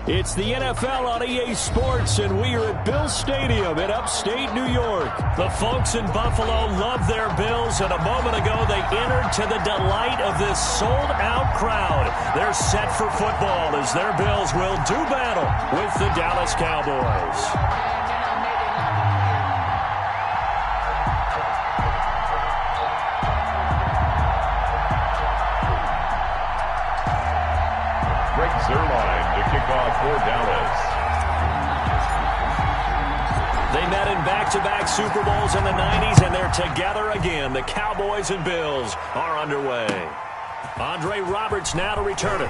It's the NFL on EA Sports, and we are at Bill Stadium in upstate New York. The folks in Buffalo love their Bills, and a moment ago they entered to the delight of this sold-out crowd. They're set for football as their Bills will do battle with the Dallas Cowboys. Zerline to kick off for Dallas. They met in back-to-back Super Bowls in the 90s, and they're together again. The Cowboys and Bills are underway. Andre Roberts now to return it.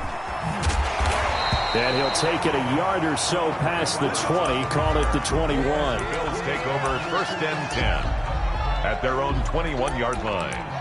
And he'll take it a yard or so past the 20, call it the 21. Bills take over first and 10 at their own 21-yard line.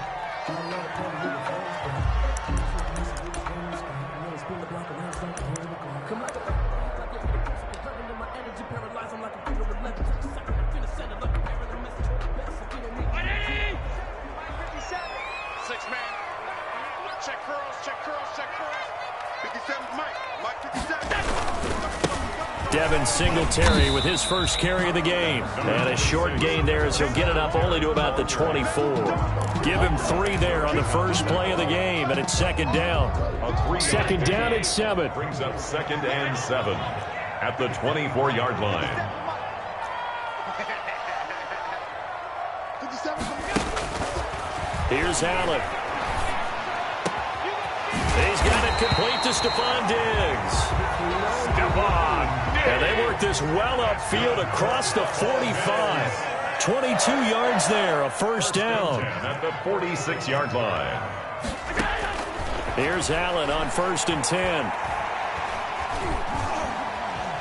Devin Singletary with his first carry of the game. And a short gain there as he'll get it up only to about the 24. Give him 3 there on the first play of the game, and it's second down. Second down at 7. Brings up second and 7 at the 24-yard line. Here's Allen. He's got it complete to Stephon Diggs. And they work this well upfield across the 45. 22 yards there, a first down. At the 46-yard line. Here's Allen on first and 10.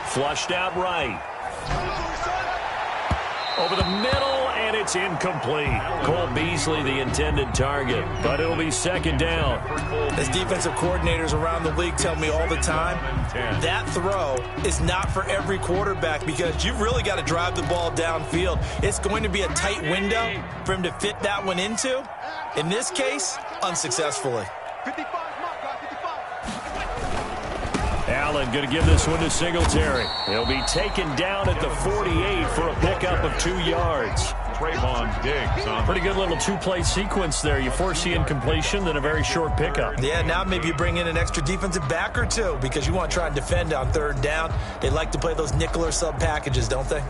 Flushed out right. Over the middle, and it's incomplete. Cole Beasley, the intended target, but it'll be second down. As defensive coordinators around the league tell me all the time, that throw is not for every quarterback because you've really got to drive the ball downfield. It's going to be a tight window for him to fit that one into. In this case, unsuccessfully. Allen going to give this one to Singletary. He'll be taken down at the 48 for a pickup of 2 yards. Trayvon Diggs on. Pretty good little two-play sequence there. You force the incompletion, then a very short pickup. Yeah, now maybe you bring in an extra defensive back or two because you want to try and defend on third down. They like to play those nickel or sub packages, don't they?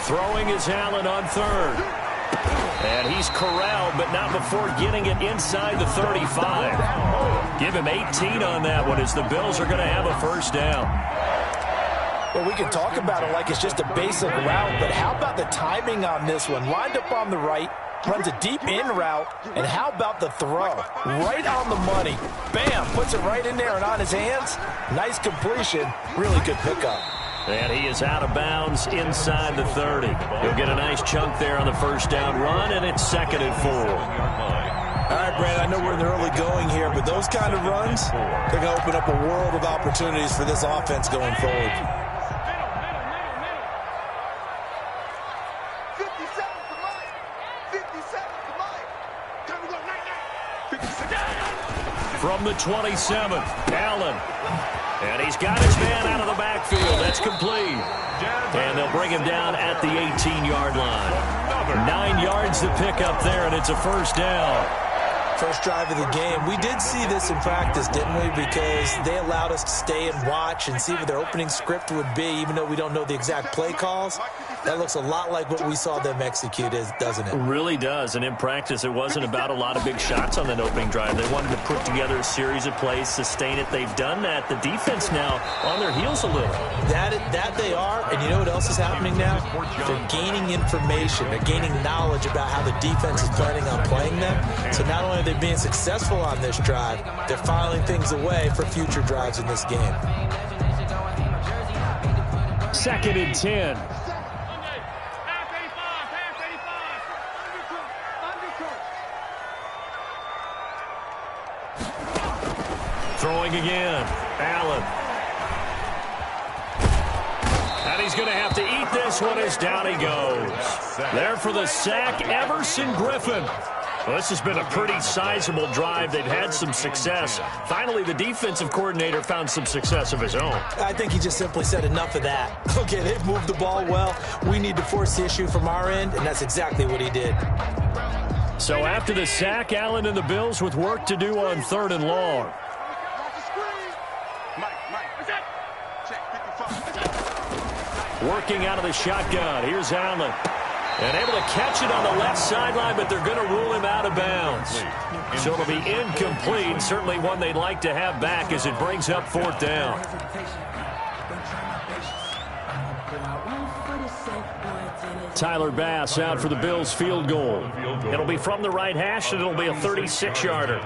Throwing is Allen on third. And he's corralled, but not before getting it inside the 35. Give him 18 on that one as the Bills are going to have a first down. Well, we can talk about it like it's just a basic route, but how about the timing on this one? Lined up on the right, runs a deep in route, and how about the throw? Right on the money. Bam, puts it right in there and on his hands. Nice completion, really good pickup. And he is out of bounds inside the 30. He'll get a nice chunk there on the first down run, and it's second and 4. All right, Brad, I know we're in the early going here, but those kind of runs, they're going to open up a world of opportunities for this offense going forward. From the 27, Allen. And he's got his man out of the backfield. That's complete. And they'll bring him down at the 18-yard line. 9 yards to pick up there, and it's a first down. First drive of the game. We did see this in practice, didn't we? Because they allowed us to stay and watch and see what their opening script would be, even though we don't know the exact play calls. That looks a lot like what we saw them execute, doesn't it? It really does. And in practice, it wasn't about a lot of big shots on that opening drive. They wanted to put together a series of plays, sustain it. They've done that. The defense now on their heels a little. That they are. And you know what else is happening now? They're gaining information. They're gaining knowledge about how the defense is planning on playing them. So not only are they being successful on this drive, they're filing things away for future drives in this game. Second and 10. Throwing again. Allen. he's going to have to eat this one as down he goes. There for the sack, Everson Griffin. Well, this has been a pretty sizable drive. They've had some success. Finally, the defensive coordinator found some success of his own. I think he just simply said enough of that. Okay, they've moved the ball well. We need to force the issue from our end, and that's exactly what he did. So after the sack, Allen and the Bills with work to do on 3rd and long. Working out of the shotgun. Here's Allen. And able to catch it on the left sideline, but they're going to rule him out of bounds. So it'll be incomplete. Certainly one they'd like to have back as it brings up 4th down. Tyler Bass out for the Bills field goal. It'll be from the right hash, and it'll be a 36-yarder.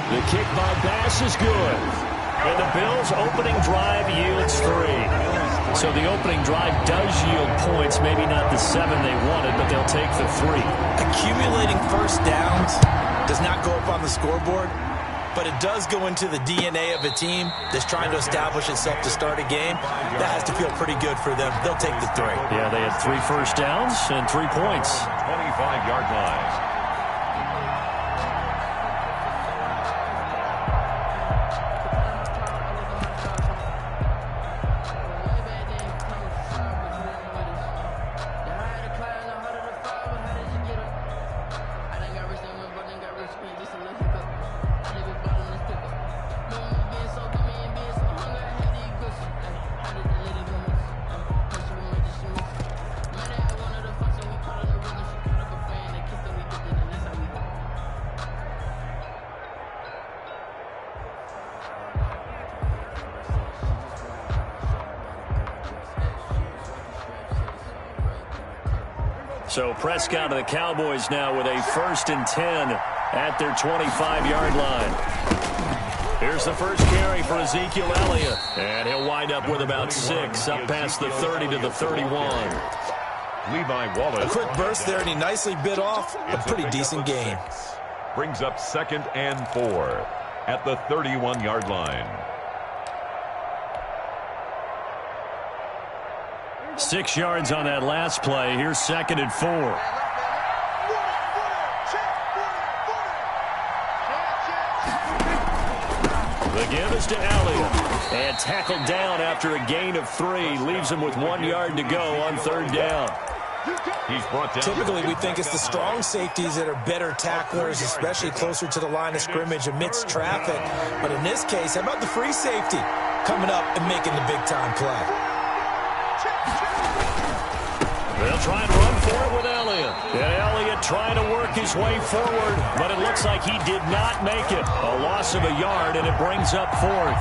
The kick by Bass is good. And the Bills' opening drive yields 3. So the opening drive does yield points, maybe not the 7 they wanted, but they'll take the 3. Accumulating first downs does not go up on the scoreboard, but it does go into the DNA of a team that's trying to establish itself to start a game. That has to feel pretty good for them. They'll take the 3. Yeah, they had 3 first downs and 3 points. 25-yard line. So Prescott of the Cowboys now with a 1st and 10 at their 25-yard line. Here's the first carry for Ezekiel Elliott. And he'll wind up with about 6 up past the 30 to the 31. Levi Wallace. A quick burst there, and he nicely bit off a pretty decent gain. Brings up 2nd and 4 at the 31-yard line. 6 yards on that last play. Here's 2nd and 4. The give is to Elliott. And tackled down after a gain of 3. Leaves him with 1 yard to go on 3rd down. He's brought down. Typically, we think it's the strong safeties that are better tacklers, especially closer to the line of scrimmage amidst traffic. But in this case, how about the free safety coming up and making the big-time play? They'll try and run for it with Elliott. And Elliott trying to work his way forward, but it looks like he did not make it. A loss of a yard, and it brings up 4th.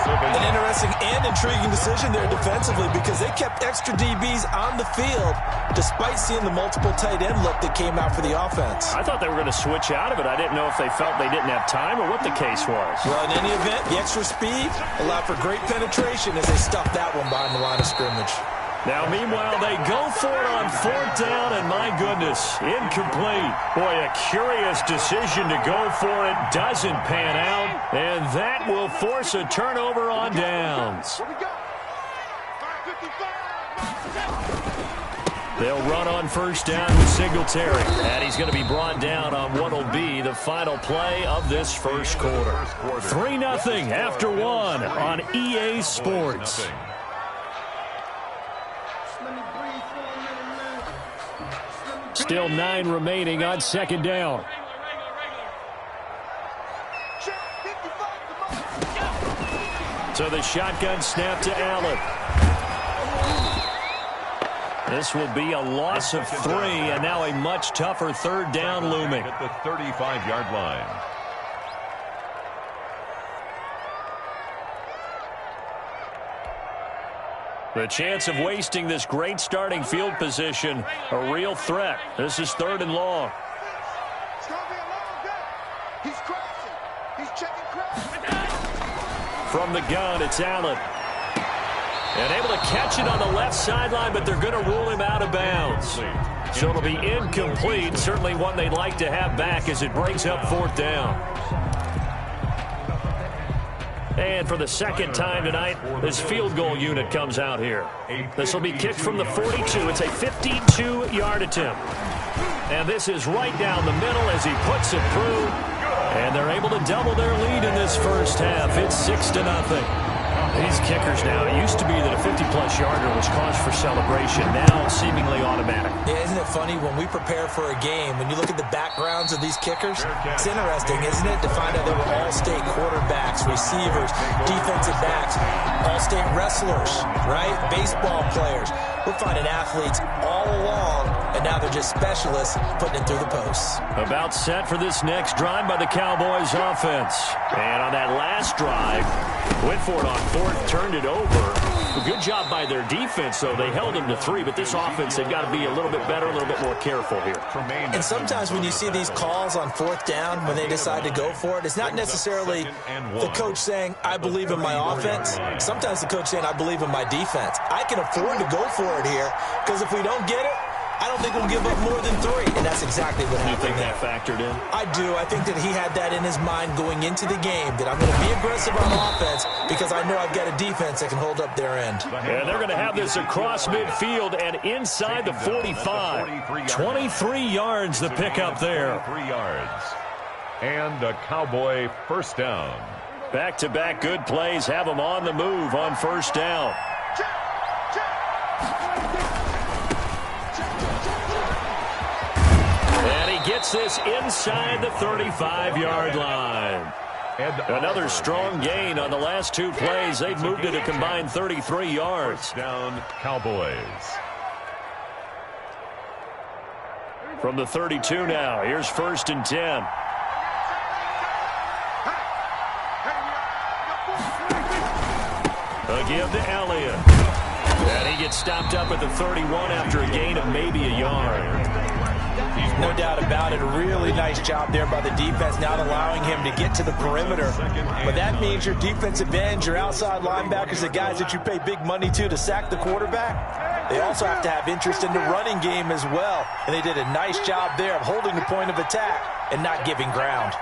An interesting and intriguing decision there defensively, because they kept extra DBs on the field despite seeing the multiple tight end look that came out for the offense. I thought they were going to switch out of it. I didn't know if they felt they didn't have time or what the case was. Well, in any event, the extra speed allowed for great penetration as they stuffed that one behind the line of scrimmage. Now, meanwhile, they go for it on 4th down, and my goodness, incomplete. Boy, a curious decision to go for it. Doesn't pan out, and that will force a turnover on downs. They'll run on 1st down with Singletary, and he's going to be brought down on what will be the final play of this first quarter. 3-0 after 1 on EA Sports. Still 9 remaining on 2nd down. So the shotgun snap to Allen. This will be a loss of 3, and now a much tougher 3rd down looming. At the 35-yard line. The chance of wasting this great starting field position, a real threat. This is 3rd and long. It's going to be a long day. He's crashing. He's checking crash. From the gun, it's Allen. And able to catch it on the left sideline, but they're going to rule him out of bounds. So it'll be incomplete. Certainly one they'd like to have back as it brings up 4th down. And for the second time tonight, this field goal unit comes out here. This will be kicked from the 42. It's a 52-yard attempt. And this is right down the middle as he puts it through. And they're able to double their lead in this first half. It's 6-0. These kickers now, it used to be that a 50-plus yarder was cause for celebration. Now seemingly automatic. Yeah, isn't it funny when we prepare for a game, when you look at the backgrounds of these kickers, it's interesting, isn't it, to find out they were all-state quarterbacks, receivers, defensive backs, all-state wrestlers, right? Baseball players. We're finding athletes all along, and now they're just specialists putting it through the posts. About set for this next drive by the Cowboys offense. And on that last drive, went for it on fourth, turned it over. A good job by their defense, though. They held them to 3, but this offense, they've got to be a little bit better, a little bit more careful here. And sometimes when you see these calls on fourth down, when they decide to go for it, it's not necessarily the coach saying, I believe in my offense. Sometimes the coach saying, I believe in my defense. I can afford to go for it here, because if we don't get it, I don't think we'll give up more than 3, and that's exactly what happened. You think that factored in? I do. I think that he had that in his mind going into the game, that I'm going to be aggressive on offense because I know I've got a defense that can hold up their end. And they're going to have this across midfield and inside the 45. 23 yards the pickup there. 3 yards. And a Cowboy first down. Back-to-back good plays have them on the move on first down. Gets this inside the 35-yard line. Another strong gain on the last 2 plays. They've moved it a combined 33 yards. First down, Cowboys. From the 32 now, here's 1st and 10. A give to Elliott. And he gets stopped up at the 31 after a gain of maybe a yard. No doubt about it. A really nice job there by the defense, not allowing him to get to the perimeter. But that means your defensive ends, your outside linebackers, the guys that you pay big money to sack the quarterback, they also have to have interest in the running game as well. And they did a nice job there of holding the point of attack and not giving ground.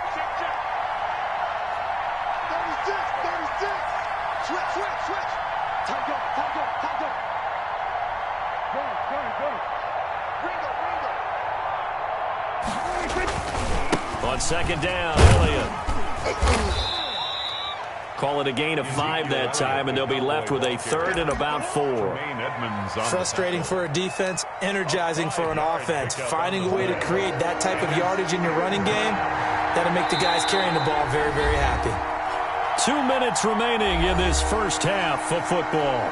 36. Switch. Time go. Go. Ringo. On second down, Elliott. Call it a gain of 5 that time, and they'll be left with a 3rd and about 4. Frustrating for a defense, energizing for an offense. Finding a way to create that type of yardage in your running game, that'll make the guys carrying the ball very, very happy. 2 minutes remaining in this first half of football.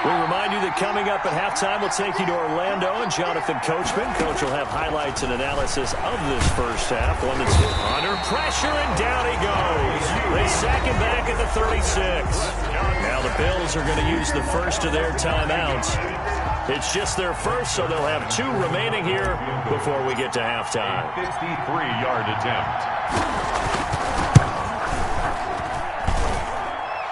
We remind you that coming up at halftime, we'll take you to Orlando and Jonathan Coachman. Coach will have highlights and analysis of this first half. One that's under pressure, and down he goes. They sack him back at the 36. Now the Bills are going to use the first of their timeouts. It's just their first, so they'll have 2 remaining here before we get to halftime. 53-yard attempt.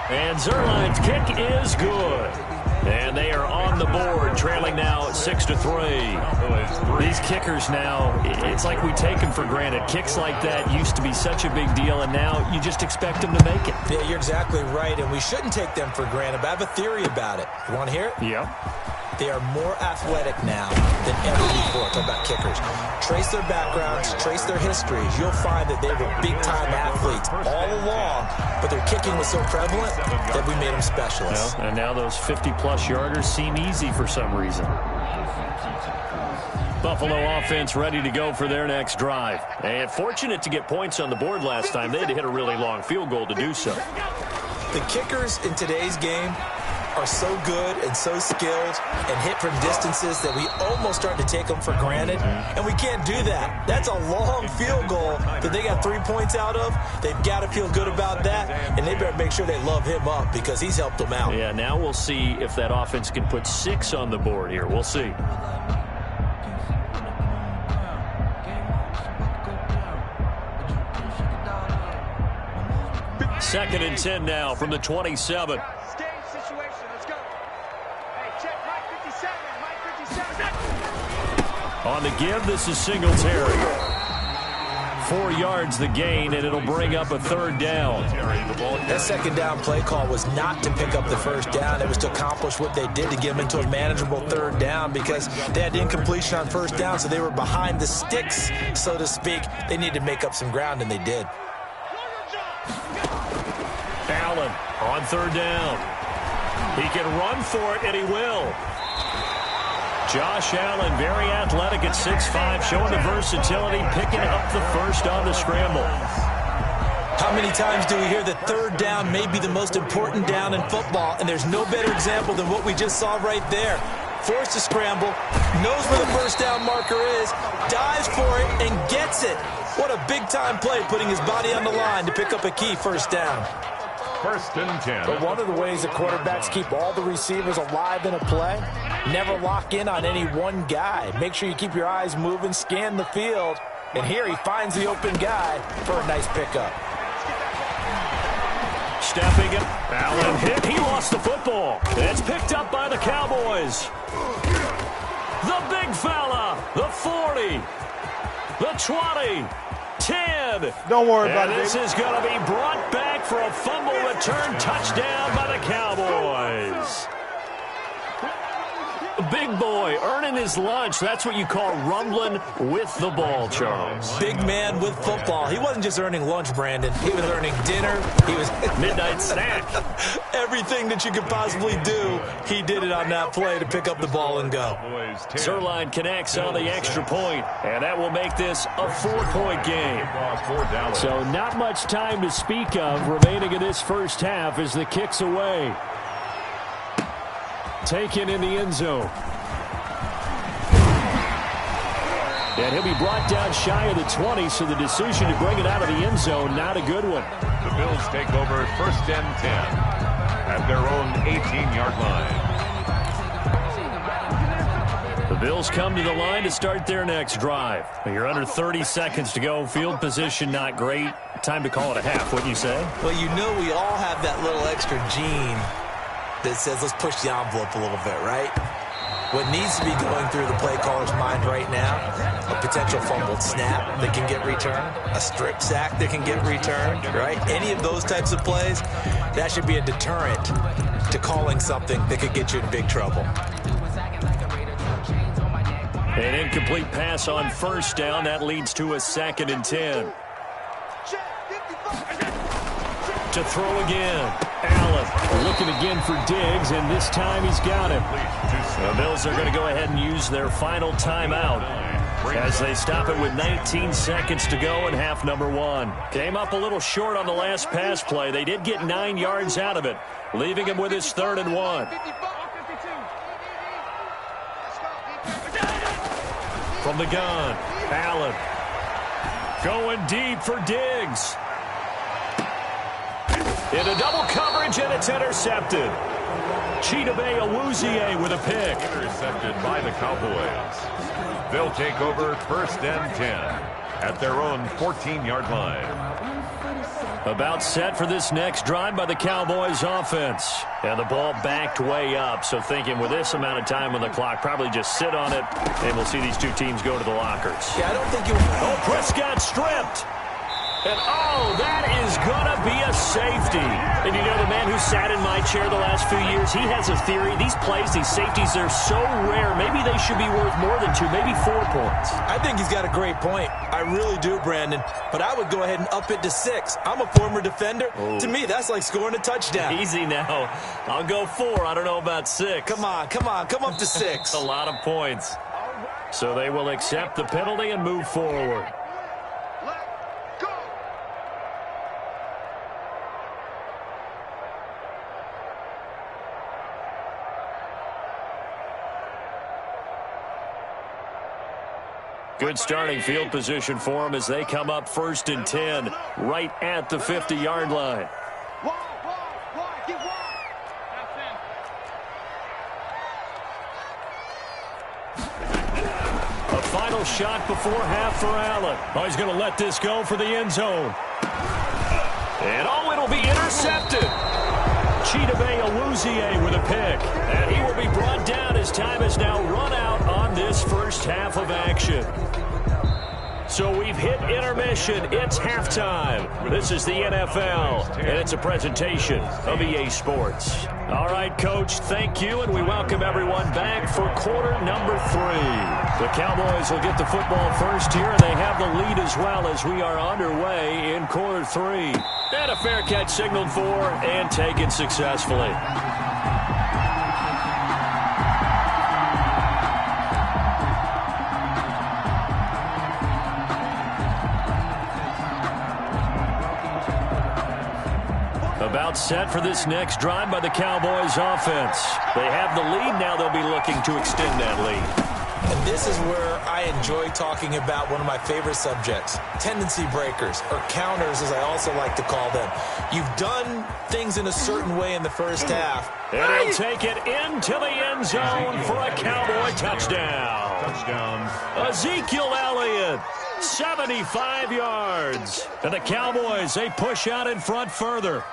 And Zerline's kick is good. And they are on the board, trailing now at 6-3. These kickers now, it's like we take them for granted. Kicks like that used to be such a big deal, and now you just expect them to make it. Yeah, you're exactly right, and we shouldn't take them for granted, but I have a theory about it. You want to hear it? Yeah. They are more athletic now than ever before. Talk about kickers. Trace their backgrounds, trace their histories. You'll find that they were big-time athletes all along, but their kicking was so prevalent that we made them specialists. Well, and now those 50-plus yarders seem easy for some reason. Buffalo offense ready to go for their next drive. And fortunate to get points on the board last time. They had to hit a really long field goal to do so. The kickers in today's game are so good and so skilled and hit from distances that we almost start to take them for granted, and we can't do that. That's a long field goal that they got 3 points out of. They've got to feel good about that, and they better make sure they love him up because he's helped them out. Yeah, now we'll see if that offense can put 6 on the board here. We'll see. Second and 10 now from the 27. On the give, this is Singletary. yards the gain, and it'll bring up a third down. That second down play call was not to pick up the first down. It was to accomplish what they did to get them into a manageable third down because they had incompletion on first down, so they were behind the sticks, so to speak. They needed to make up some ground, and they did. Allen on third down. He can run for it, and he will. Josh Allen, very athletic at 6'5", showing the versatility, picking up the first on the scramble. How many times do we hear that third down may be the most important down in football, and there's no better example than what we just saw right there. Forced to scramble, knows where the first down marker is, dives for it, and gets it. What a big-time play, putting his body on the line to pick up a key first down. First and 10. But one of the ways that quarterbacks keep all the receivers alive in a play, never lock in on any one guy. Make sure you keep your eyes moving, scan the field, and here he finds the open guy for a nice pickup. Stepping up, Allen hit, he lost the football. It's picked up by the Cowboys. The big fella, the 40, the 20, 10. Don't worry about it. This is going to be brought back for a fumble return touchdown by the Cowboys. Big boy earning his lunch. That's what you call rumbling with the ball, Charles. Big man with football. He wasn't just earning lunch, Brandon. He was earning dinner. He was midnight snack. Everything that you could possibly do, he did it on that play to pick up the ball and go. Zerline connects on the extra point, and that will make this a 4-point game. So not much time to speak of remaining in this first half as the kick's away. Taken in the end zone. And he'll be brought down shy of the 20, so the decision to bring it out of the end zone, not a good one. The Bills take over first and 10 at their own 18-yard line. The Bills come to the line to start their next drive. You're under 30 seconds to go. Field position not great. Time to call it a half, wouldn't you say? Well, you know we all have that little extra gene that says let's push the envelope a little bit, right? What needs to be going through the play caller's mind right now, a potential fumbled snap that can get returned, a strip sack that can get returned, right? Any of those types of plays, that should be a deterrent to calling something that could get you in big trouble. An incomplete pass on first down. That leads to a 2nd and 10. To throw again. Allen looking again for Diggs, and this time he's got him. The Bills are going to go ahead and use their final timeout as they stop it with 19 seconds to go in half number 1. Came up a little short on the last pass play. They did get 9 yards out of it, leaving him with his 3rd and 1. From the gun, Allen going deep for Diggs. Into double coverage, and it's intercepted. Chidobe with a pick. Intercepted by the Cowboys. They'll take over first and 10 at their own 14-yard line. About set for this next drive by the Cowboys offense. And the ball backed way up, so thinking with this amount of time on the clock, probably just sit on it, and we'll see these two teams go to the lockers. Yeah, I don't think you... Oh, Prescott stripped. And, oh, that is going to be a safety. And you know, the man who sat in my chair the last few years, he has a theory. These plays, these safeties, they're so rare. Maybe they should be worth more than 2, maybe 4 points. I think he's got a great point. I really do, Brandon. But I would go ahead and up it to 6. I'm a former defender. Oh. To me, that's like scoring a touchdown. Easy now. I'll go 4. I don't know about 6. Come on. Come up to 6. A lot of points. So they will accept the penalty and move forward. Good starting field position for them as they come up first and 10 right at the 50-yard line. A final shot before half for Allen. Oh, he's going to let this go for the end zone. And oh, it'll be intercepted. Chidobe with a pick. And he will be brought down as time has now run out on this first half of action. So we've hit intermission. It's halftime. This is the NFL, and it's a presentation of EA Sports. All right, Coach, thank you, and we welcome everyone back for quarter number 3. The Cowboys will get the football first here, and they have the lead as well as we are underway in quarter 3. And a fair catch signaled for and taken successfully. About set for this next drive by the Cowboys offense. They have the lead. Now they'll be looking to extend that lead. And this is where I enjoy talking about one of my favorite subjects, tendency breakers, or counters as I also like to call them. You've done things in a certain way in the first half. And he'll take it into the end zone for a Cowboy touchdown. Ezekiel Elliott, 75 yards. And the Cowboys, they push out in front further.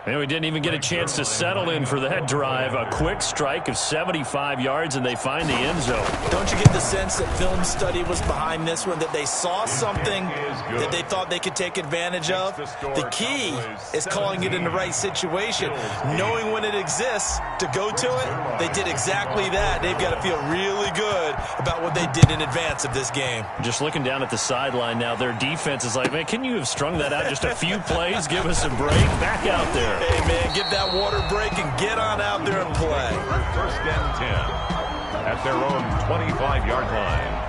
And we didn't even get a chance to settle in for that drive. A quick strike of 75 yards, and they find the end zone. Don't you get the sense that film study was behind this one, that they saw something that they thought they could take advantage of? The key is calling it in the right situation, knowing when it exists to go to it. They did exactly that. They've got to feel really good about what they did in advance of this game. Just looking down at the sideline now, their defense is like, man, can you have strung that out just a few plays? Give us a break. Back out there. Hey, man, give that water break and get on out there and play. First and 10 at their own 25-yard line.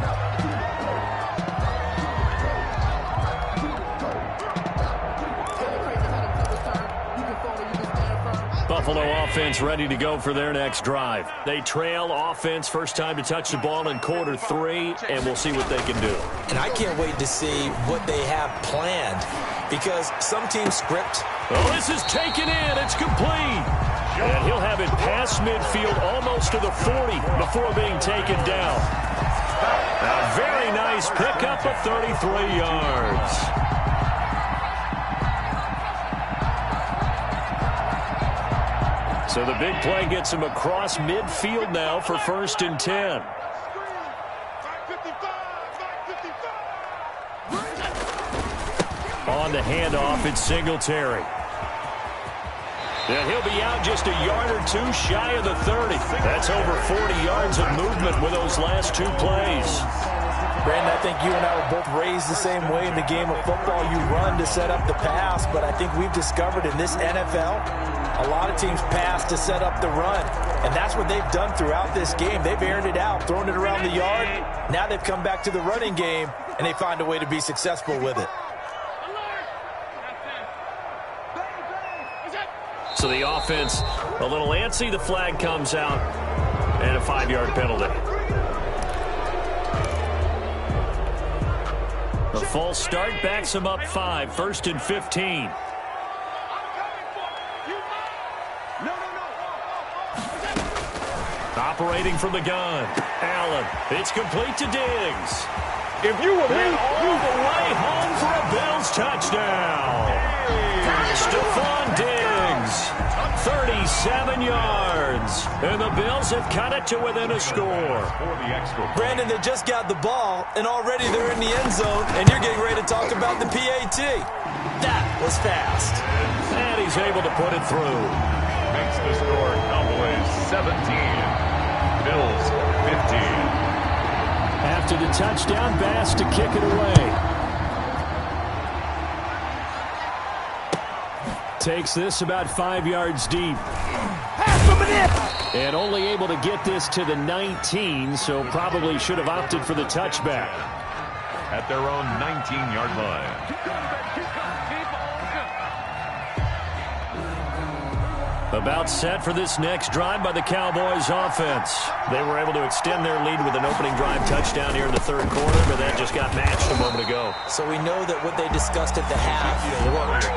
Buffalo offense ready to go for their next drive. They trail offense, first time to touch the ball in quarter 3, and we'll see what they can do. And I can't wait to see what they have planned, because some teams script. Oh, this is taken in. It's complete. And he'll have it past midfield almost to the 40 before being taken down. A very nice pickup of 33 yards. So the big play gets him across midfield now for first and 10. On the handoff, it's Singletary. And he'll be out just a yard or two shy of the 30. That's over 40 yards of movement with those last 2 plays. Brandon, I think you and I were both raised the same way in the game of football. You run to set up the pass, but I think we've discovered in this NFL, a lot of teams pass to set up the run, and that's what they've done throughout this game. They've aired it out, thrown it around the yard. Now they've come back to the running game, and they find a way to be successful with it. So the offense a little antsy. The flag comes out, and a 5-yard penalty. The false start backs him up 5, first and 15. Operating from the gun. Allen. It's complete to Diggs. If you were me, all the way home for a Bills touchdown. Stephon Diggs, 37 yards. And the Bills have cut it to within a score. Brandon, they just got the ball, and already they're in the end zone, and you're getting ready to talk about the PAT. That was fast. And he's able to put it through. Makes the score Cowboys 17. Bills 15. After the touchdown, Bass to kick it away. Takes this about 5 yards deep. And only able to get this to the 19, so probably should have opted for the touchback. At their own 19-yard line. About set for this next drive by the Cowboys offense. They were able to extend their lead with an opening drive touchdown here in the third quarter, but that just got matched a moment ago. So we know that what they discussed at the half worked.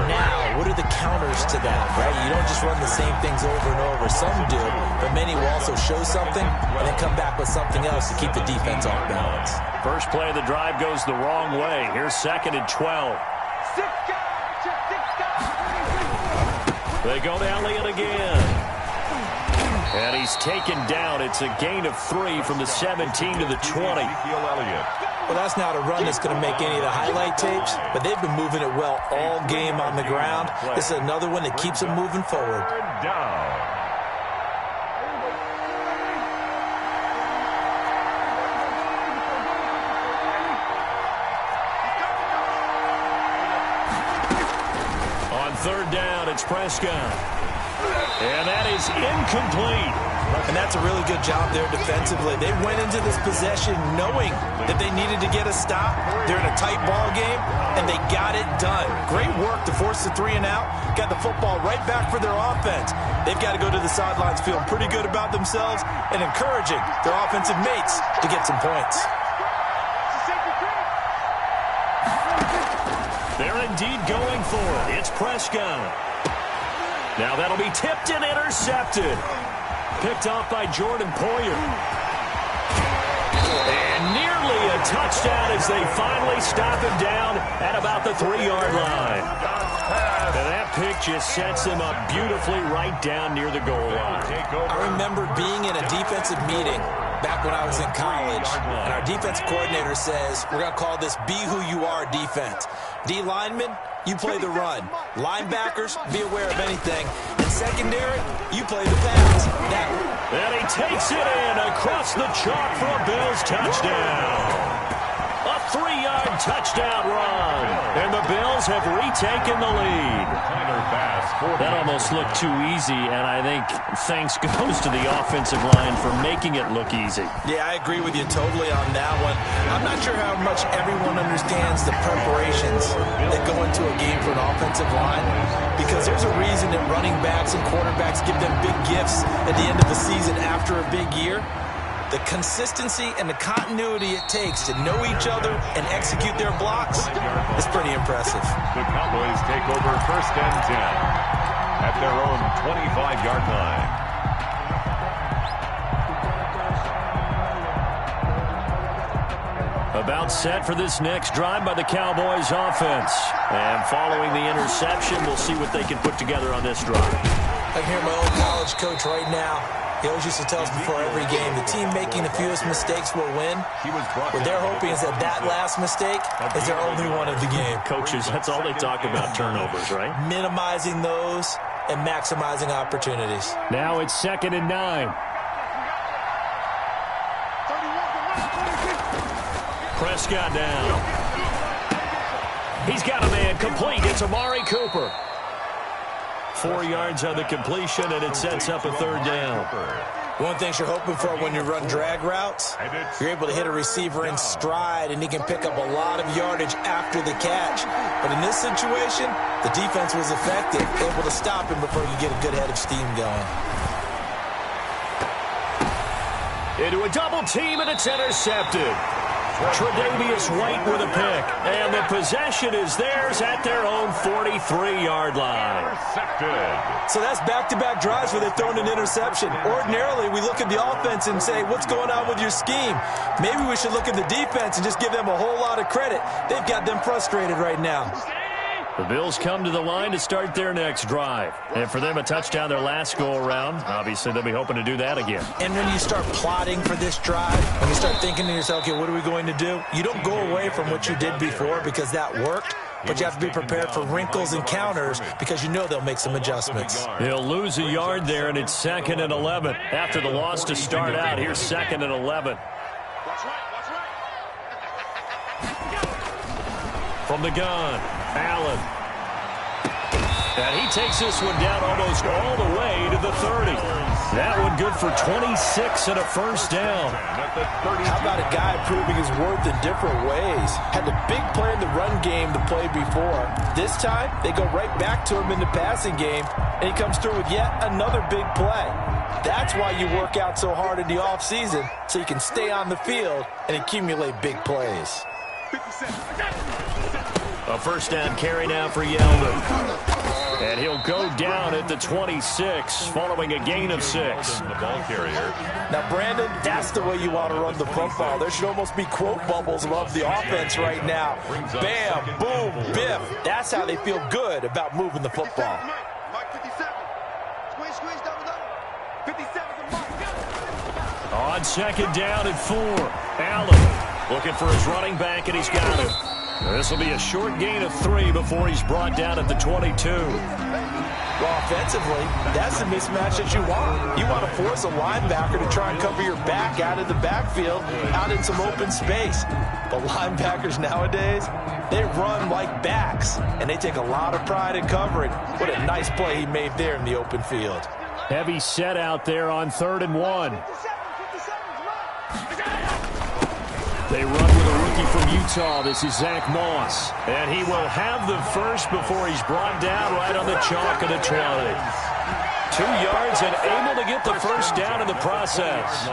Now, what are the counters to that, right? You don't just run the same things over and over. Some do, but many will also show something and then come back with something else to keep the defense off balance. First play of the drive goes the wrong way. Here's 2nd and 12. They go to Elliott again. And he's taken down. It's a gain of 3 from the 17 to the 20. Well, that's not a run that's going to make any of the highlight tapes, but they've been moving it well all game on the ground. This is another one that keeps them moving forward. Down. Third down, it's Prescott. And that is incomplete. And that's a really good job there defensively. They went into this possession knowing that they needed to get a stop. They're in a tight ball game, and they got it done. Great work to force the 3 and out. Got the football right back for their offense. They've got to go to the sidelines feeling pretty good about themselves and encouraging their offensive mates to get some points. They're indeed going for it. It's Prescott. Now that'll be tipped and intercepted. Picked off by Jordan Poyer. And nearly a touchdown as they finally stop him down at about the 3-yard line. And that pick just sets him up beautifully right down near the goal line. I remember being in a defensive meeting back when I was in college, and our defense coordinator says, we're going to call this Be Who You Are defense. D linemen, you play the run. Linebackers, be aware of anything. And secondary, you play the pass. And he takes it in across the chalk for a Bills touchdown. A 3-yard touchdown run. And the Bills have retaken the lead. That almost looked too easy, and I think thanks goes to the offensive line for making it look easy. Yeah, I agree with you totally on that one. I'm not sure how much everyone understands the preparations that go into a game for an offensive line, because there's a reason that running backs and quarterbacks give them big gifts at the end of the season after a big year. The consistency and the continuity it takes to know each other and execute their blocks is pretty impressive. The Cowboys take over 1st and 10 at their own 25-yard line. About set for this next drive by the Cowboys offense. And following the interception, we'll see what they can put together on this drive. I can hear my old college coach right now. He always used to tell us before every game, the team making the fewest mistakes will win. What they're hoping is that that last mistake is their only one of the game. Coaches, that's all they talk about, turnovers, right? Minimizing those and maximizing opportunities. Now it's 2nd and 9. Prescott down. He's got a man complete. It's Amari Cooper. 4 yards on the completion, and it sets up a 3rd down. One thing you're hoping for when you run drag routes, you're able to hit a receiver in stride, and he can pick up a lot of yardage after the catch. But in this situation, the defense was effective, able to stop him before you get a good head of steam going. Into a double team, and it's intercepted. Tre'Davious White with a pick, and the possession is theirs at their own 43-yard line. So that's back-to-back drives where they're throwing an interception. Ordinarily, we look at the offense and say, what's going on with your scheme? Maybe we should look at the defense and just give them a whole lot of credit. They've got them frustrated right now. The Bills come to the line to start their next drive. And for them, a touchdown their last go-around. Obviously, they'll be hoping to do that again. And when you start plotting for this drive, when you start thinking to yourself, okay, what are we going to do? You don't go away from what you did before because that worked, but you have to be prepared for wrinkles and counters because you know they'll make some adjustments. He'll lose a yard there, and it's 2nd and 11. After the loss to start out, here's 2nd and 11. From the gun, Allen. And he takes this one down almost all the way to the 30. That one good for 26 and a 1st down. How about a guy proving his worth in different ways? Had the big play in the run game to play before. This time, they go right back to him in the passing game, and he comes through with yet another big play. That's why you work out so hard in the offseason, so you can stay on the field and accumulate big plays. A 1st down carry now for Yeldon. And he'll go down at the 26, following a gain of 6. The ball carrier. Now, Brandon, that's the way you want to run the football. There should almost be quote bubbles above the offense right now. Bam, boom, biff. That's how they feel good about moving the football. Mike 57. Squeeze, double. 57 for Mike. On second down and 4. Allen looking for his running back, and he's got him. This will be a short gain of 3 before he's brought down at the 22. Well, offensively, that's the mismatch that you want. You want to force a linebacker to try and cover your back out of the backfield, out in some open space. But linebackers nowadays, they run like backs, and they take a lot of pride in covering. What a nice play he made there in the open field. Heavy set out there on 3rd and 1. They run with a rookie from Utah. This is Zach Moss. And he will have the first before he's brought down right on the chalk of the 20. 2 yards and able to get the first down in the process.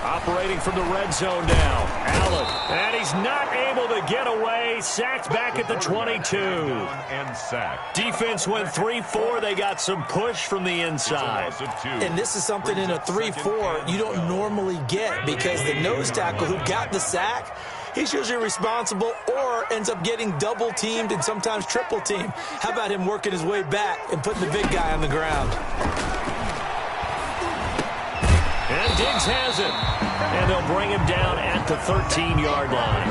Operating from the red zone now. Allen. And he's not able to get away. Sacked back at the 22. And sacked. Defense went 3-4. They got some push from the inside. And this is something in a 3-4 you don't normally get, because the nose tackle who got the sack, he's usually responsible or ends up getting double teamed and sometimes triple teamed. How about him working his way back and putting the big guy on the ground? And Diggs has it. And they'll bring him down at the 13-yard line.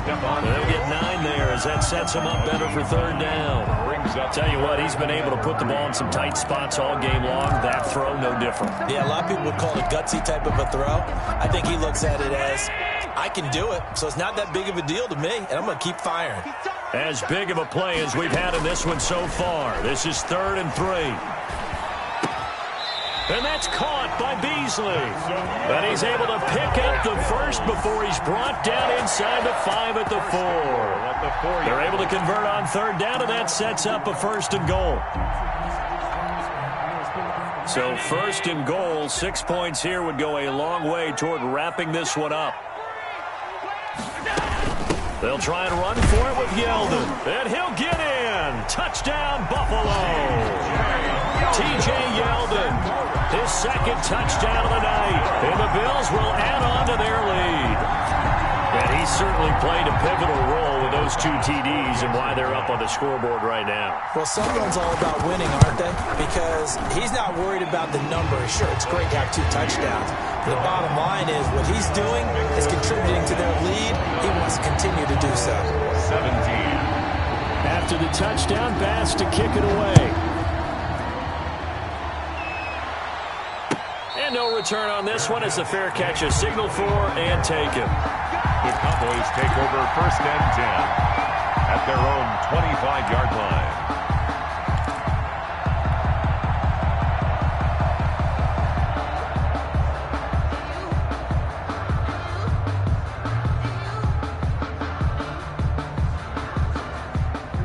They'll get 9 there as that sets him up better for 3rd down. Tell you what, he's been able to put the ball in some tight spots all game long. That throw, no different. Yeah, a lot of people would call it a gutsy type of a throw. I think he looks at it as, I can do it, so it's not that big of a deal to me, and I'm going to keep firing. As big of a play as we've had in this one so far. This is 3rd and 3. And that's caught by Beasley. And he's able to pick up the first before he's brought down inside the 5 at the 4. They're able to convert on 3rd down, and that sets up a 1st and goal. So 1st and goal, 6 points here would go a long way toward wrapping this one up. They'll try and run for it with Yeldon. And he'll get in. Touchdown, Buffalo. T.J. Yeldon, his 2nd touchdown of the night. And the Bills will add on to their lead. And he certainly played a pivotal role with those 2 TDs and why they're up on the scoreboard right now. Well, someone's all about winning, aren't they? Because he's not worried about the numbers. Sure, it's great to have 2 touchdowns. The bottom line is what he's doing is contributing to their lead. He wants to continue to do so. 17. After the touchdown, Bass to kick it away. And no return on this one as the fair catch is signaled for and taken. The Cowboys take over 1st and 10 at their own 25-yard line.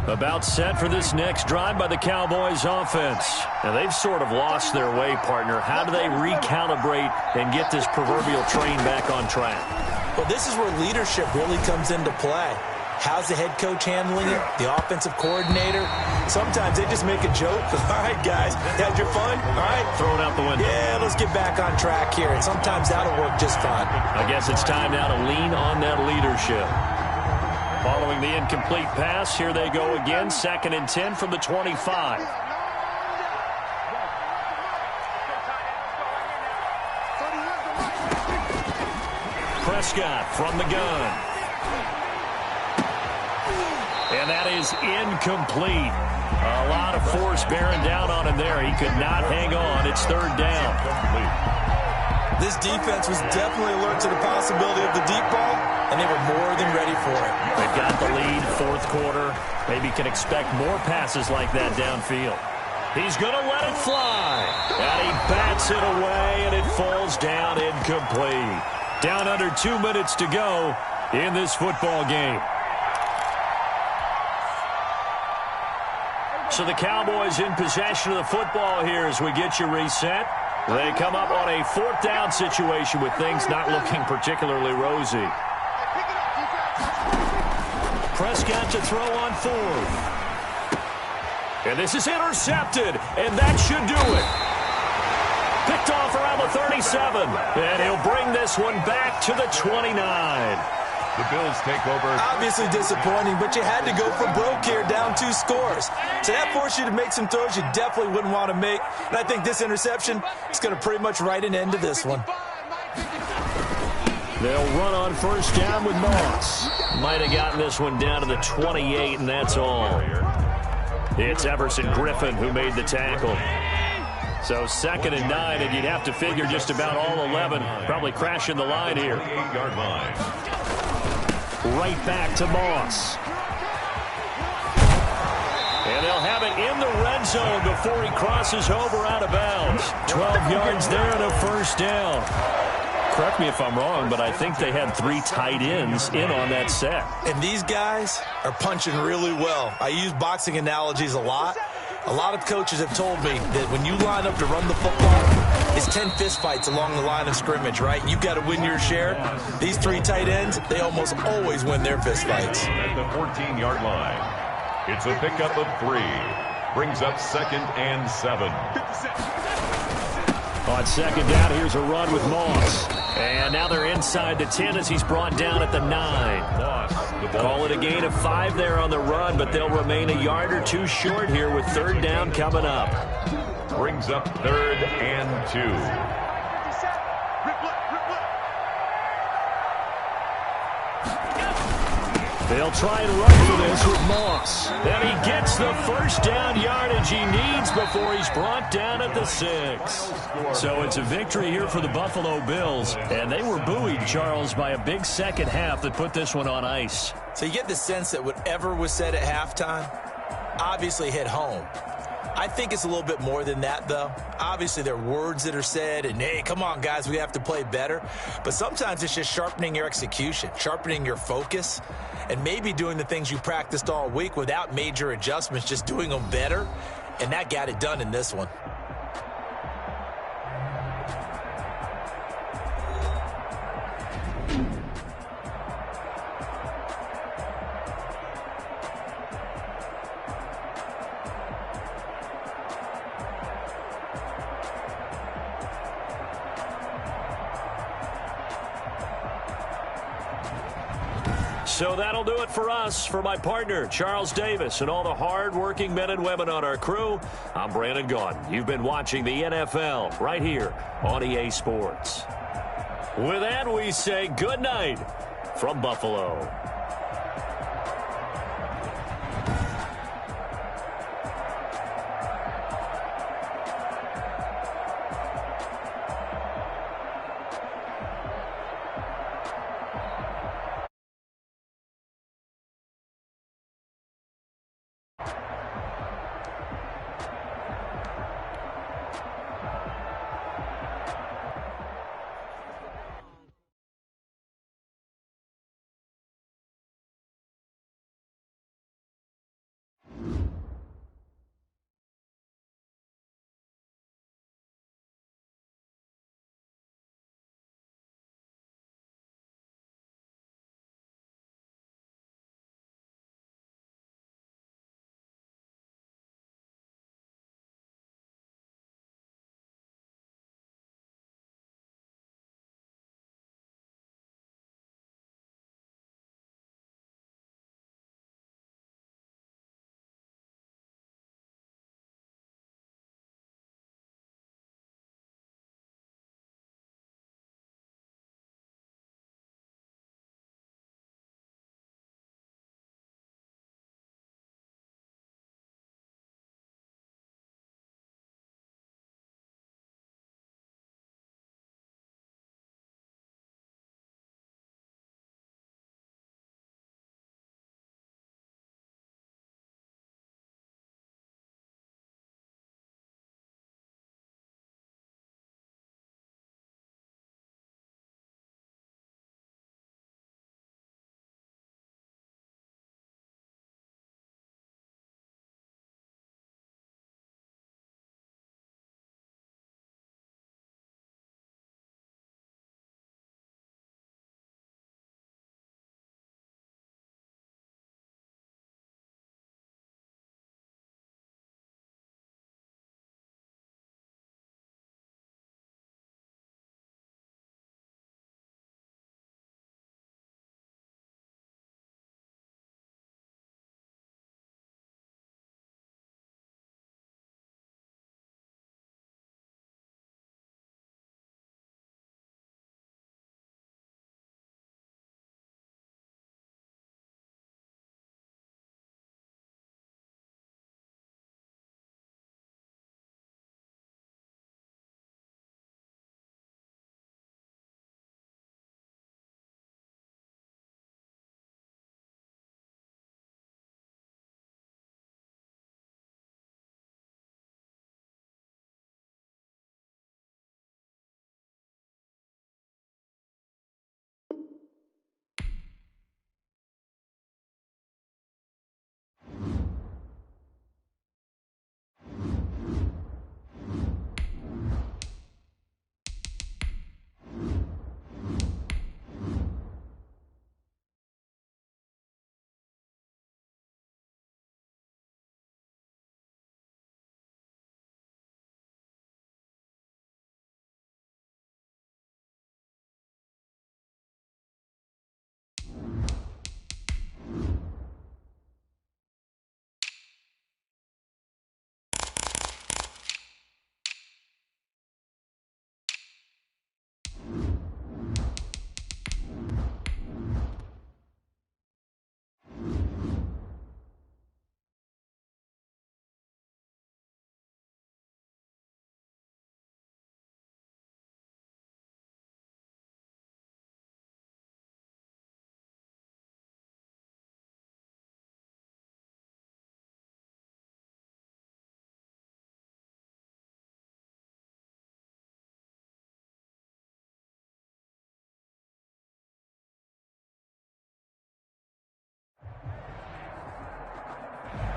About set for this next drive by the Cowboys offense. Now, they've sort of lost their way, partner. How do they recalibrate and get this proverbial train back on track? Well, this is where leadership really comes into play. How's the head coach handling it? The offensive coordinator? Sometimes they just make a joke. All right, guys, you had your fun? All right. Throw it out the window. Yeah, let's get back on track here. And sometimes that'll work just fine. I guess it's time now to lean on that leadership. Following the incomplete pass, here they go again. 2nd and 10 from the 25. Prescott from the gun. And that is incomplete. A lot of force bearing down on him there. He could not hang on. It's 3rd down. This defense was definitely alert to the possibility of the deep ball, and they were more than ready for it. They've got the lead, 4th quarter. Maybe can expect more passes like that downfield. He's going to let it fly. And he bats it away, and it falls down incomplete. Down under 2 minutes to go in this football game. So the Cowboys in possession of the football here as we get you reset. They come up on a 4th down situation with things not looking particularly rosy. Prescott to throw on 4th. And this is intercepted, and that should do it. Picked off around the 37, and he'll bring this one back to the 29. The Bills take over. Obviously disappointing, but you had to go for broke here, down 2 scores. So that forced you to make some throws you definitely wouldn't want to make. And I think this interception is going to pretty much write an end to this one. They'll run on first down with Moss. Might have gotten this one down to the 28, and that's all. It's Everson Griffin who made the tackle. So 2nd and 9, and you'd have to figure just about all 11 probably crashing the line here. 28-yard line. Right back to Moss. And they'll have it in the red zone before he crosses over out of bounds. 12 yards there and a first down. Correct me if I'm wrong, but I think they had 3 tight ends in on that set. And these guys are punching really well. I use boxing analogies a lot. A lot of coaches have told me that when you line up to run the football, it's 10 fistfights along the line of scrimmage, right? You've got to win your share. These 3 tight ends, they almost always win their fistfights. At the 14-yard line, it's a pickup of 3. Brings up 2nd and 7. On 2nd down, here's a run with Moss. And now they're inside the 10 as he's brought down at the 9. Call it a gain of 5 there on the run, but they'll remain a yard or 2 short here with 3rd down coming up. Brings up 3rd and 2. They'll try and run for this with Moss. And he gets the first down yardage he needs before he's brought down at the 6. So it's a victory here for the Buffalo Bills. And they were buoyed, Charles, by a big second half that put this one on ice. So you get the sense that whatever was said at halftime obviously hit home. I think it's a little bit more than that, though. Obviously, there are words that are said, and, hey, come on, guys, we have to play better. But sometimes it's just sharpening your execution, sharpening your focus, and maybe doing the things you practiced all week without major adjustments, just doing them better. And that got it done in this one. So that'll do it for us. For my partner, Charles Davis, and all the hard-working men and women on our crew, I'm Brandon Gaudin. You've been watching the NFL right here on EA Sports. With that, we say good night from Buffalo.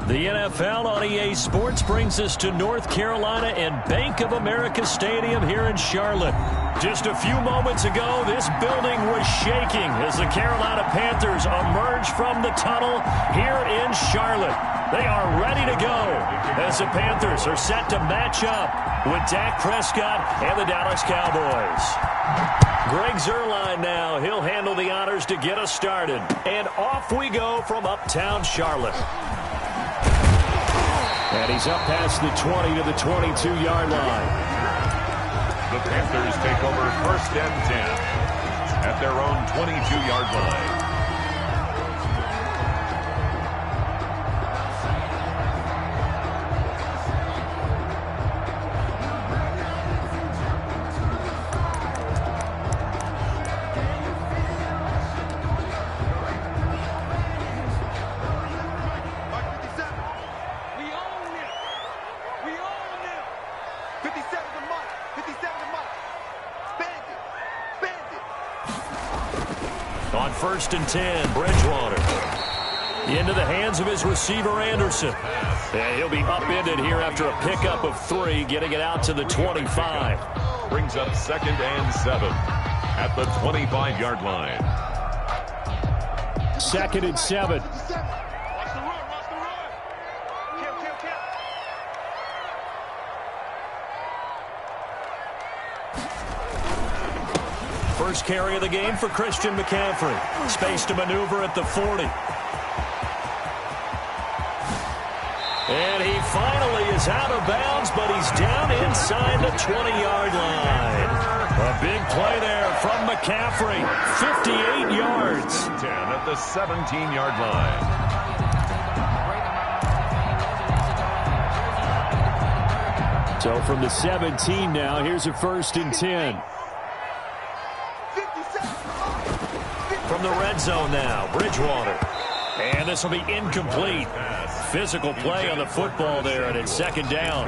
The NFL on EA Sports brings us to North Carolina and Bank of America Stadium here in Charlotte. Just a few moments ago, this building was shaking as the Carolina Panthers emerged from the tunnel here in Charlotte. They are ready to go as the Panthers are set to match up with Dak Prescott and the Dallas Cowboys. Greg Zuerlein now. He'll handle the honors to get us started. And off we go from uptown Charlotte. And he's up past the 20 to the 22-yard line. The Panthers take over 1st and 10 at their own 22-yard line. On 1st and 10, Bridgewater. Into the hands of his receiver, Anderson. And he'll be upended here after a pickup of 3, getting it out to the 25. Brings up 2nd and 7 at the 25-yard line. 2nd and 7. First carry of the game for Christian McCaffrey. Space to maneuver at the 40. And he finally is out of bounds, but he's down inside the 20-yard line. A big play there from McCaffrey. 58 yards. 10 at the 17-yard line. So from the 17 now, here's a 1st and 10. From the red zone now, Bridgewater. And this will be incomplete. Physical play on the football there, and it's 2nd down.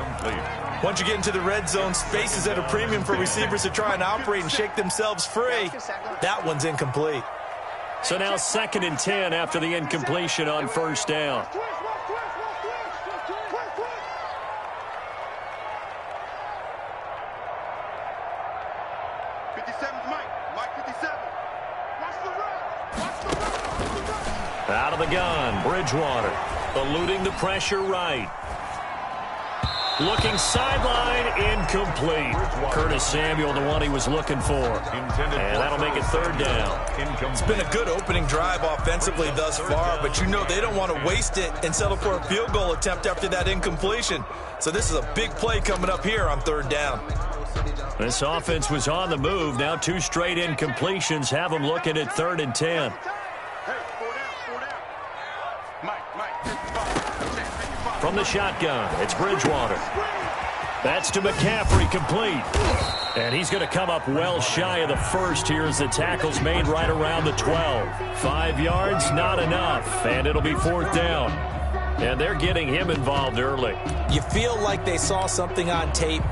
Once you get into the red zone, space is at a premium for receivers to try and operate and shake themselves free. That one's incomplete. So now 2nd and 10 after the incompletion on 1st down. Out of the gun, Bridgewater, eluding the pressure right. Looking sideline, incomplete. Curtis Samuel, the one he was looking for. And that'll make it 3rd down. It's been a good opening drive offensively thus far, but you know they don't want to waste it and settle for a field goal attempt after that incompletion. So this is a big play coming up here on 3rd down. This offense was on the move. Now 2 straight incompletions have them looking at 3rd and 10. From the shotgun, it's Bridgewater. That's to McCaffrey, complete. And he's going to come up well shy of the 1st here as the tackle's made right around the 12. 5 yards, not enough, and it'll be 4th down. And they're getting him involved early. You feel like they saw something on tape,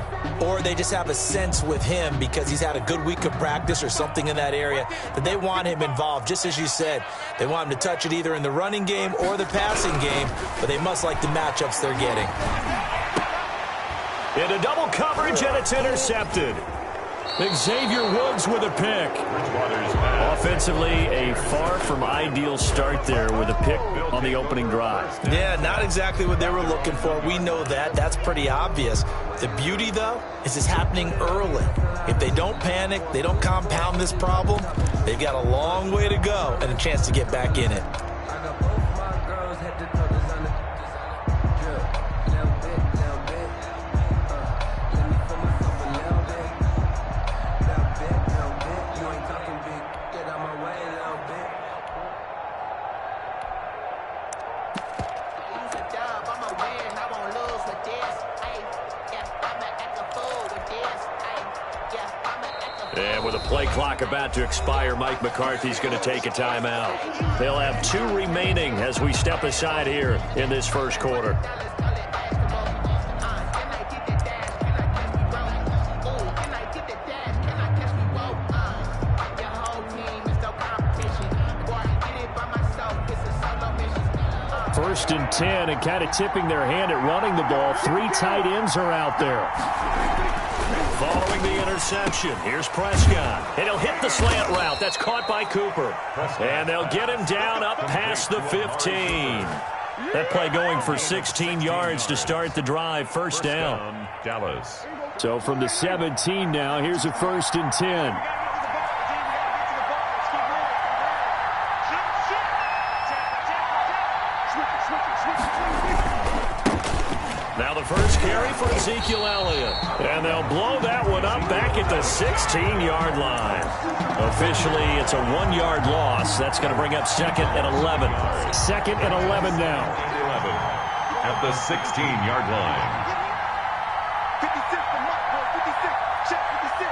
or they just have a sense with him because he's had a good week of practice or something in that area that they want him involved. Just as you said, they want him to touch it either in the running game or the passing game, but they must like the matchups they're getting. Into double coverage, and it's intercepted. Xavier Woods with a pick. Offensively, a far from ideal start there with a pick on the opening drive. Yeah, not exactly what they were looking for. We know that. That's pretty obvious. The beauty, though, is it's happening early. If they don't panic, they don't compound this problem, they've got a long way to go and a chance to get back in it. And with a play clock about to expire, Mike McCarthy's going to take a timeout. They'll have 2 remaining as we step aside here in this 1st quarter. 1st and 10 and kind of tipping their hand at running the ball. 3 tight ends are out there. Following the interception, here's Prescott. And he'll hit the slant route. That's caught by Cooper. And they'll get him down up past the 15. That play going for 16 yards to start the drive. First down. Dallas. So from the 17 now, here's a 1st and 10. Now the first carry for Ezekiel Elliott. And they'll blow that one up back at the 16-yard line. Officially, it's a 1-yard loss. That's going to bring up 2nd and 11. 2nd and 11 now. 11 at the 16-yard line. 56 for Mike, boy. 56. Check 56.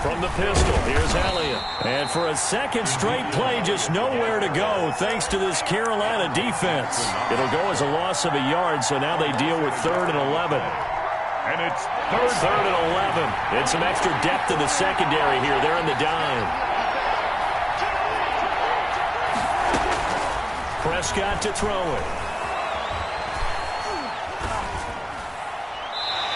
From the pistol, here's Elliott. And for a second straight play, just nowhere to go thanks to this Carolina defense. It'll go as a loss of a yard, so now they deal with 3rd and 11. And it's 3rd and 11. And some extra depth to the secondary here. They're in the dime. Prescott to throw it.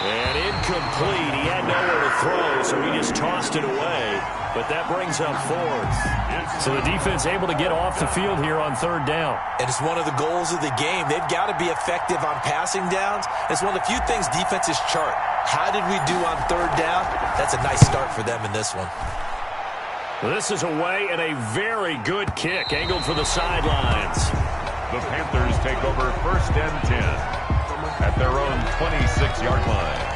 And incomplete. He had nowhere to throw, so he just tossed it away. But that brings up 4th. So the defense able to get off the field here on 3rd down. And it's one of the goals of the game. They've got to be effective on passing downs. It's one of the few things defenses chart. How did we do on 3rd down? That's a nice start for them in this one. Well, this is away and a very good kick angled for the sidelines. The Panthers take over 1st and 10 at their own 26-yard line.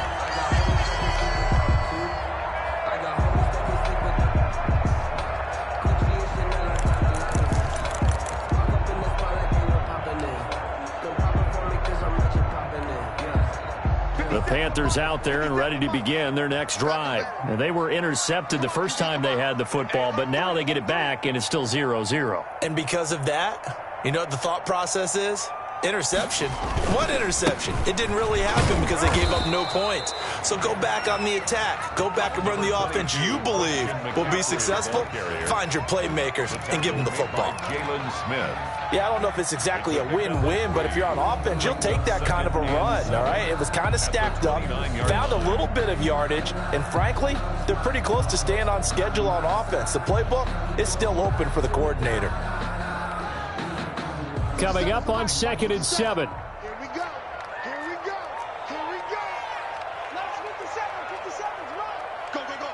The Panthers out there and ready to begin their next drive. And they were intercepted the first time they had the football, but now they get it back, and it's still 0-0. And because of that, you know what the thought process is? Interception. What interception? It didn't really happen because they gave up no points. So go back on the attack. Go back and run the offense you believe will be successful. Find your playmakers and give them the football. Jalen Smith. Yeah, I don't know if it's exactly a win-win, but if you're on offense, you'll take that kind of a run, all right? It was kind of stacked up, found a little bit of yardage, and frankly, they're pretty close to staying on schedule on offense. The playbook is still open for the coordinator. Coming up on 2nd and 7. Here we go. Here we go. Here we go. Last 57 seconds, run. Go, go, go.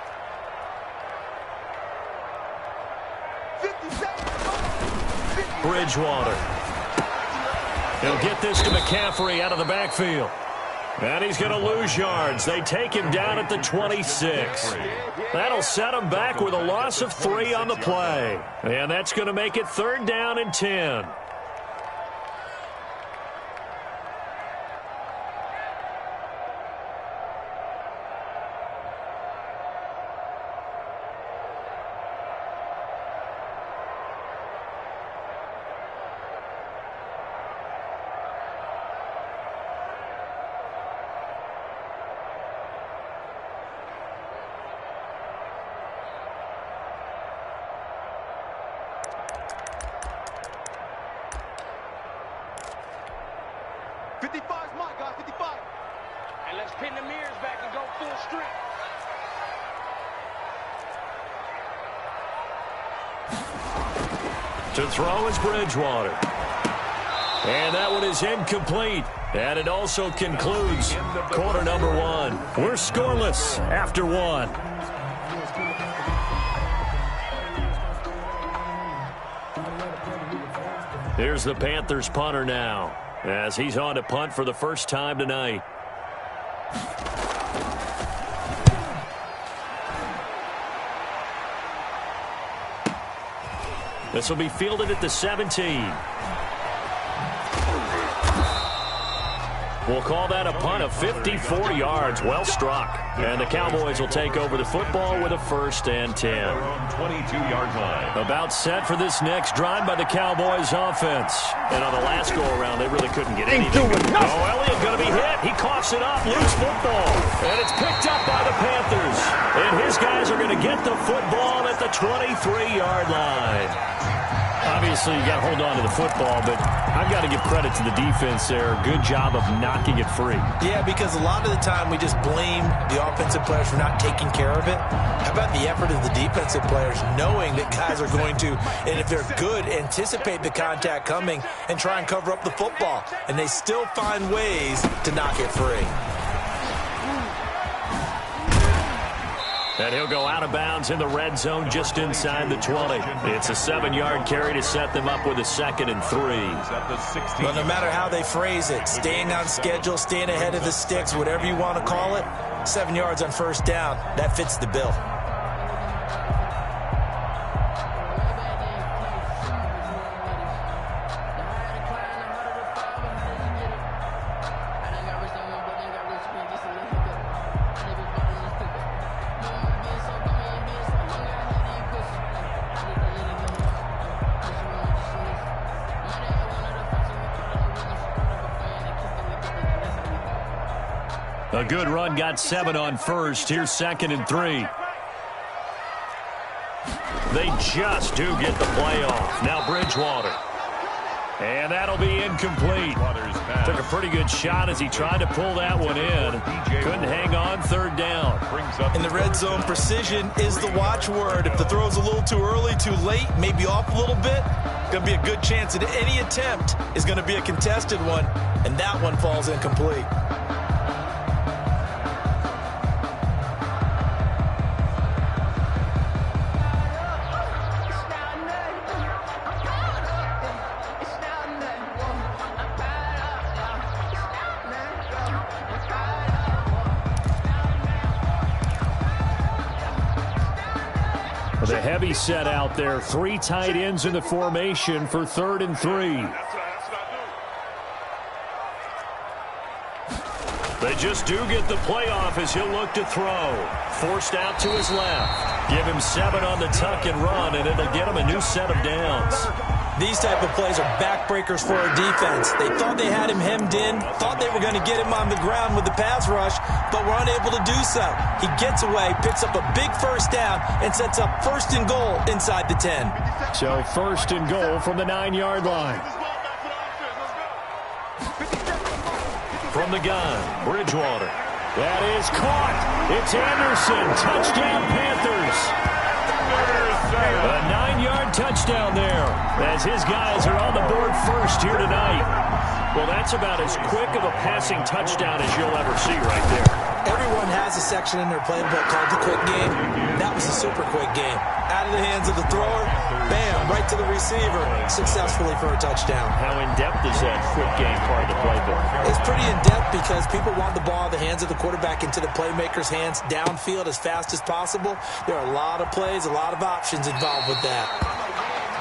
50 seconds. Bridgewater. He'll get this to McCaffrey out of the backfield. And he's going to lose yards. They take him down at the 26. That'll set him back with a loss of 3 on the play. And that's going to make it 3rd down and 10. Pin the mirrors back and go full strength. To throw is Bridgewater. And that one is incomplete. And it also concludes quarter number 1. We're scoreless after 1. Here's the Panthers punter now, as he's on to punt for the first time tonight. This will be fielded at the 17. We'll call that a punt of 54 yards. Well struck. And the Cowboys will take over the football with a 1st and 10. 22-yard line. About set for this next drive by the Cowboys offense. And on the last go-around, they really couldn't get anything. Oh, Elliott going to be hit. He coughs it up. Loose football. And it's picked up by the Panthers. And his guys are going to get the football at the 23-yard line. Obviously, you got to hold on to the football, but I've got to give credit to the defense there. Good job of knocking it free. Yeah, because a lot of the time we just blame the offensive players for not taking care of it. How about the effort of the defensive players knowing that guys are going to, and if they're good, anticipate the contact coming and try and cover up the football. And they still find ways to knock it free. And he'll go out of bounds in the red zone just inside the 20. It's a 7-yard carry to set them up with a 2nd and 3. Well, no matter how they phrase it, staying on schedule, staying ahead of the sticks, whatever you want to call it, 7 yards on 1st down, that fits the bill. A good run got 7 on 1st. Here's 2nd and 3. They just do get the play off. Now Bridgewater. And that'll be incomplete. Took a pretty good shot as he tried to pull that one in. Couldn't hang on 3rd down. In the red zone, precision is the watchword. If the throw's a little too early, too late, maybe off a little bit, going to be a good chance that any attempt is going to be a contested one, and that one falls incomplete. The heavy set out there. 3 tight ends in the formation for 3rd and 3. They just do get the playoff as he'll look to throw. Forced out to his left. Give him 7 on the tuck and run, and it'll get him a new set of downs. These type of plays are backbreakers for our defense. They thought they had him hemmed in, thought they were going to get him on the ground with the pass rush, but were unable to do so. He gets away, picks up a big 1st down, and sets up 1st and goal inside the 10. So 1st and goal from the 9-yard line. From the gun, Bridgewater. That is caught. It's Anderson. Touchdown, Panthers. A 9-yard touchdown there as his guys are on the board first here tonight. Well, that's about as quick of a passing touchdown as you'll ever see right there. Everyone has a section in their playbook called the quick game. That was a super quick game. Out of the hands of the thrower, bam, right to the receiver, successfully for a touchdown. How in-depth is that quick game part of the playbook? It's pretty in-depth because people want the ball in the hands of the quarterback into the playmaker's hands downfield as fast as possible. There are a lot of plays, a lot of options involved with that.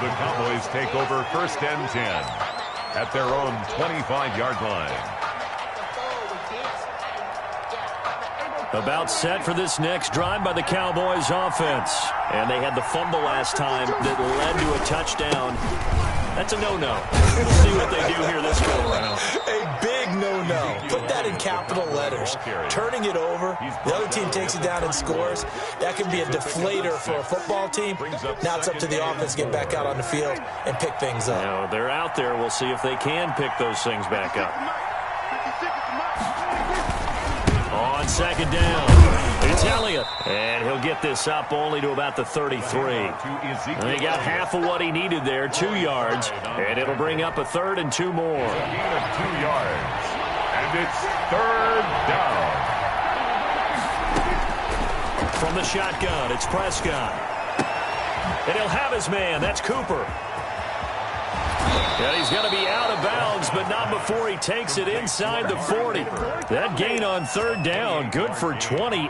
The Cowboys take over 1st and 10 at their own 25-yard line. About set for this next drive by the Cowboys offense. And they had the fumble last time that led to a touchdown. That's a no-no. We'll see what they do here this go around. A big no-no. Put that in capital letters. Turning it over, the other team takes it down and scores. That can be a deflator for a football team. Now it's up to the offense to get back out on the field and pick things up. You know, they're out there. We'll see if they can pick those things back up. On 2nd down, it's Elliott. And he'll get this up only to about the 33. And he got half of what he needed there, 2 yards. And it'll bring up a 3rd and 2 more. A gain of 2 yards. And it's 3rd down. From the shotgun, it's Prescott. And he'll have his man. That's Cooper. And he's going to be out of bounds, but not before he takes it inside the 40. That gain on 3rd down, good for 28.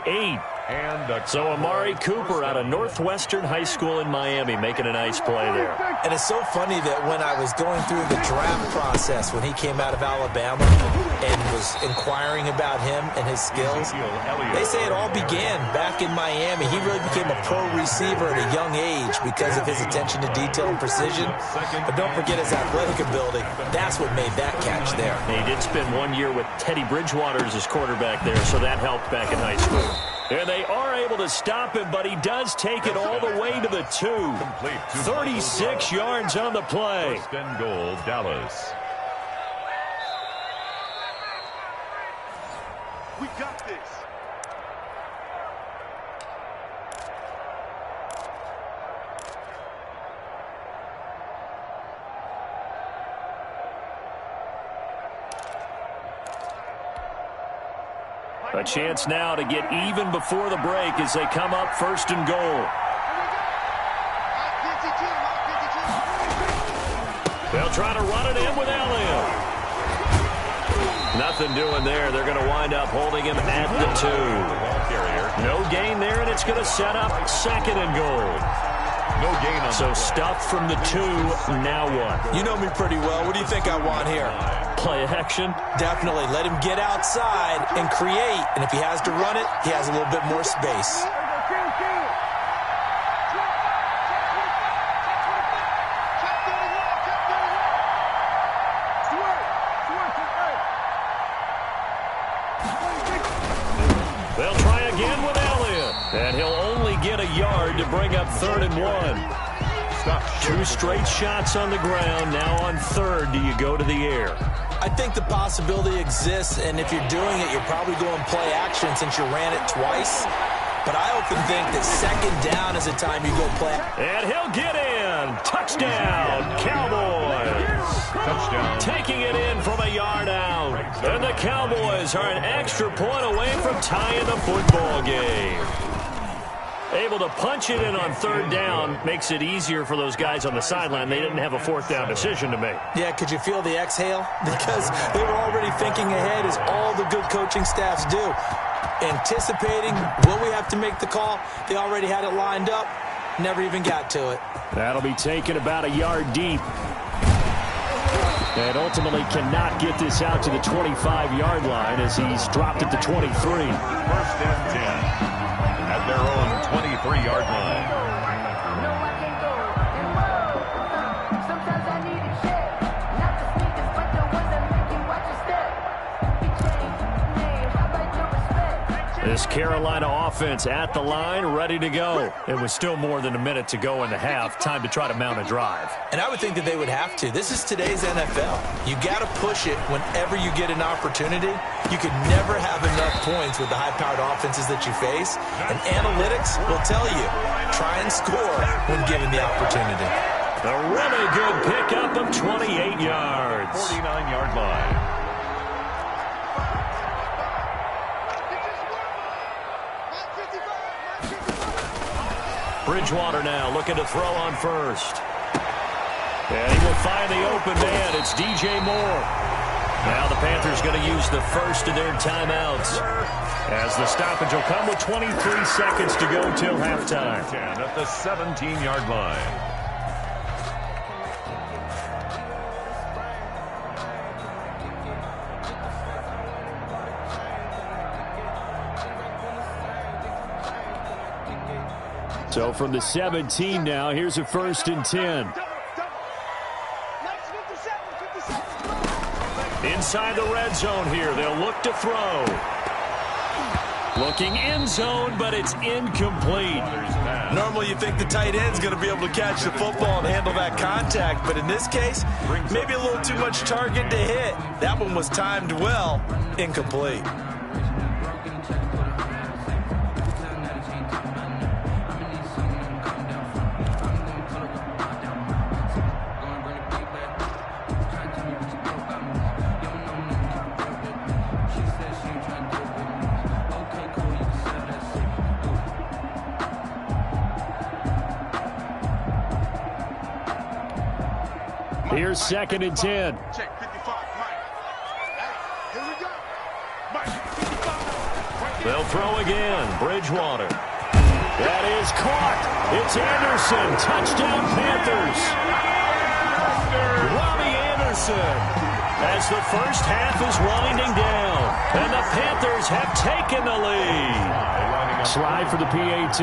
So Amari Cooper out of Northwestern High School in Miami making a nice play there. And it's so funny that when I was going through the draft process when he came out of Alabama and was inquiring about him and his skills, they say it all began back in Miami. He really became a pro receiver at a young age because of his attention to detail and precision. But don't forget his athletic ability. That's what made that catch there. He did spend 1 year with Teddy Bridgewater as his quarterback there, so that helped back in high school. And they are able to stop him, but he does take it all the way to the 2. 36 yards on the play. First and goal, Dallas. We got this. A chance now to get even before the break as they come up first and goal. They'll try to run it in with Elliott. Nothing doing there. They're going to wind up holding him at the 2. No gain there, and it's going to set up second and goal. No gain on So stuffed from the 2, now what? You know me pretty well. What do you think I want here? Play action. Definitely. Let him get outside and create. And if he has to run it, he has a little bit more space. They'll try again with Elliott. And he'll only get a yard to bring up 3rd and 1. 2 straight shots on the ground. Now on 3rd, do you go to the air? I think the possibility exists, and if you're doing it, you're probably going play action since you ran it twice. But I often think that 2nd down is the time you go play. And he'll get in. Touchdown, Cowboys. Touchdown. Taking it in from a yard out. And the Cowboys are an extra point away from tying the football game. Able to punch it in on 3rd down makes it easier for those guys on the sideline. They didn't have a 4th down decision to make. Yeah, could you feel the exhale? Because they were already thinking ahead, as all the good coaching staffs do. Anticipating, will we have to make the call? They already had it lined up. Never even got to it. That'll be taken about a yard deep. And ultimately cannot get this out to the 25-yard line as he's dropped at the 23. First and 10. At their own 23-yard line. No, I can't go. Sometimes I need a check. Not the sneakers, but the ones that make you watch your step. You change name, how about your respect? This Carolina offense at the line, ready to go. It was still more than a minute to go in the half. Time to try to mount a drive. And I would think that they would have to. This is today's NFL. You got to push it whenever you get an opportunity. You could never have enough points with the high-powered offenses that you face. And analytics will tell you, try and score when given the opportunity. A really good pickup of 28 yards. 49-yard line. Bridgewater now looking to throw on first. And he will find the open man. It's DJ Moore. Now the Panthers going to use the first of their timeouts, as the stoppage will come with 23 seconds to go till halftime. 10 at the 17-yard line. So from the 17 now, here's a 1st and 10. Inside the red zone here, they'll look to throw. Looking end zone, but it's incomplete. Normally you think the tight end's going to be able to catch the football and handle that contact, but in this case, maybe a little too much target to hit. That one was timed well, incomplete. Here's 2nd and 10. Check 55, Mike. Hey, here we go. Mike, 55. Right They'll throw again. Bridgewater. That is caught. It's Anderson. Touchdown, Panthers. Robbie Anderson. As the first half is winding down. And the Panthers have taken the lead. Slide for the PAT.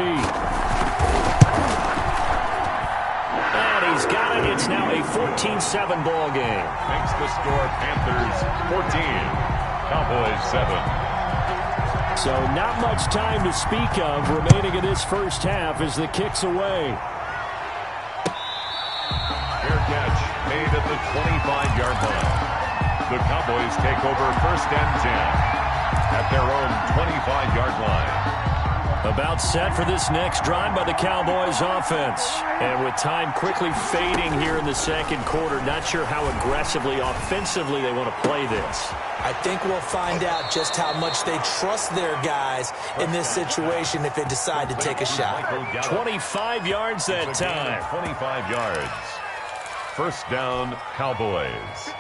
And he's got it. It's now a 14-7 ball game. Makes the score Panthers 14, Cowboys 7. So not much time to speak of remaining in this first half as the kick's away. Fair catch made at the 25-yard line. The Cowboys take over first and 10 at their own 25-yard line. About set for this next drive by the Cowboys offense. And with time quickly fading here in the second quarter, not sure how aggressively, offensively they want to play this. I think we'll find out just how much they trust their guys in this situation if they decide to take a shot. 25 yards that time. 25 yards. First down, Cowboys.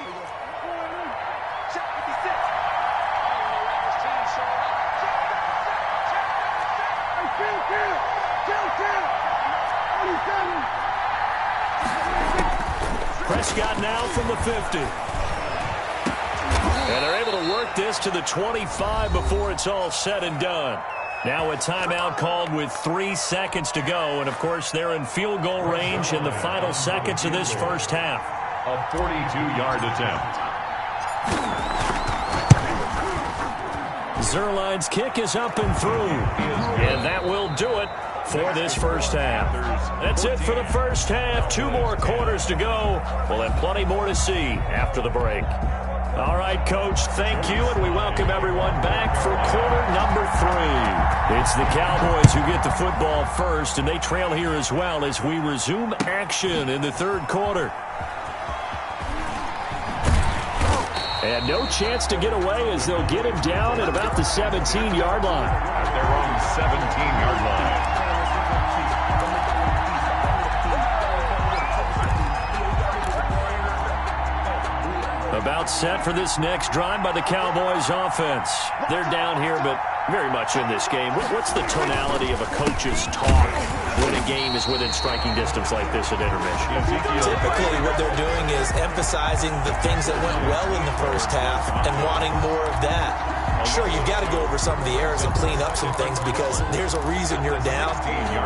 Prescott now from the 50. And they're able to work this to the 25 before it's all said and done. Now a timeout called with 3 seconds to go. And, of course, they're in field goal range in the final seconds of this first half. A 42-yard attempt. Zerline's kick is up and through. And that will do it for this first half. That's it for the first half. 2 more quarters to go. We'll have plenty more to see after the break. All right, Coach, thank you, and we welcome everyone back for quarter number 3. It's the Cowboys who get the football first, and they trail here as well as we resume action in the third quarter. And no chance to get away as they'll get him down at about the 17-yard line. At their own 17-yard line. About set for this next drive by the Cowboys offense. They're down here, but very much in this game. What's the tonality of a coach's talk when a game is within striking distance like this at intermission? Typically what they're doing is emphasizing the things that went well in the first half and wanting more of that. Sure, you've got to go over some of the errors and clean up some things because there's a reason you're down.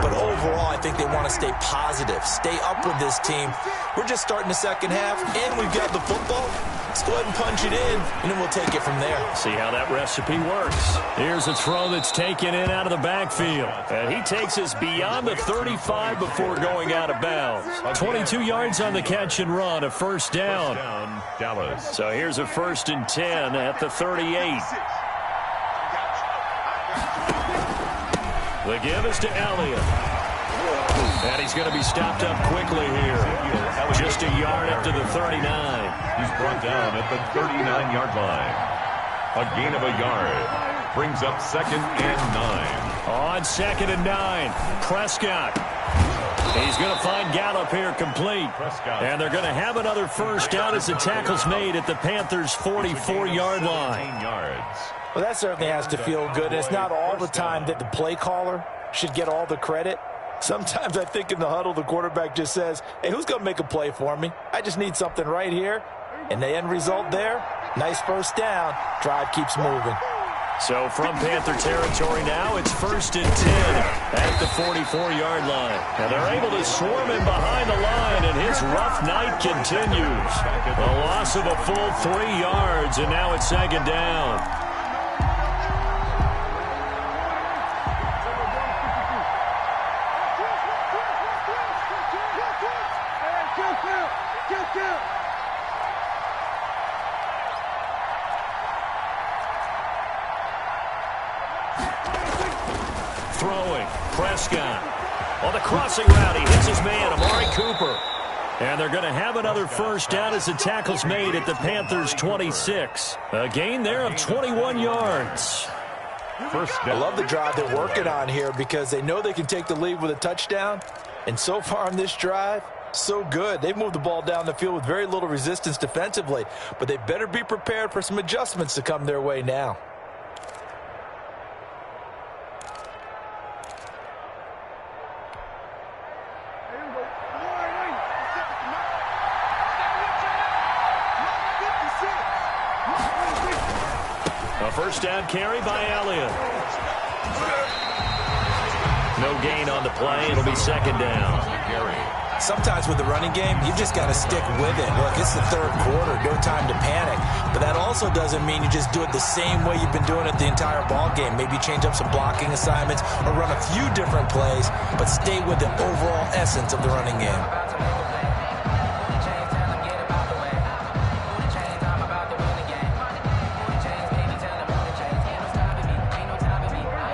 But overall, I think they want to stay positive, stay up with this team. We're just starting the second half, and we've got the football. Let's go ahead and punch it in, and then we'll take it from there. See how that recipe works. Here's a throw that's taken in out of the backfield. And he takes us beyond the 35 before going out of bounds. 22 yards on the catch and run, a first down. Dallas. So here's a 1st and 10 at the 38. The give is to Elliott. And he's going to be stopped up quickly here. Just a yard up to the 39. He's brought down at the 39-yard line. A gain of a yard. Brings up 2nd and 9. On 2nd and 9. Prescott. He's going to find Gallup here complete. And they're going to have another first down as the tackle's made at the Panthers' 44-yard line. Well, that certainly has to feel good. It's not all the time that the play caller should get all the credit. Sometimes I think in the huddle, the quarterback just says, hey, who's going to make a play for me? I just need something right here. And the end result there, nice first down. Drive keeps moving. So from Panther territory now, it's 1st and 10 at the 44-yard line. And they're able to swarm him behind the line, and his rough night continues. A loss of a full 3 yards, and now it's 2nd down. Throwing, Prescott. On the crossing route, he hits his man, Amari Cooper. And they're going to have another first down as the tackle's made at the Panthers' 26. A gain there of 21 yards. First down. I love the drive they're working on here because they know they can take the lead with a touchdown. And so far on this drive, so good. They've moved the ball down the field with very little resistance defensively. But they better be prepared for some adjustments to come their way now. A first down carry by Elliott. No gain on the play. It'll be second down. Sometimes with the running game, you just got to stick with it. Look, it's the third quarter, no time to panic. But that also doesn't mean you just do it the same way you've been doing it the entire ball game. Maybe change up some blocking assignments or run a few different plays, but stay with the overall essence of the running game.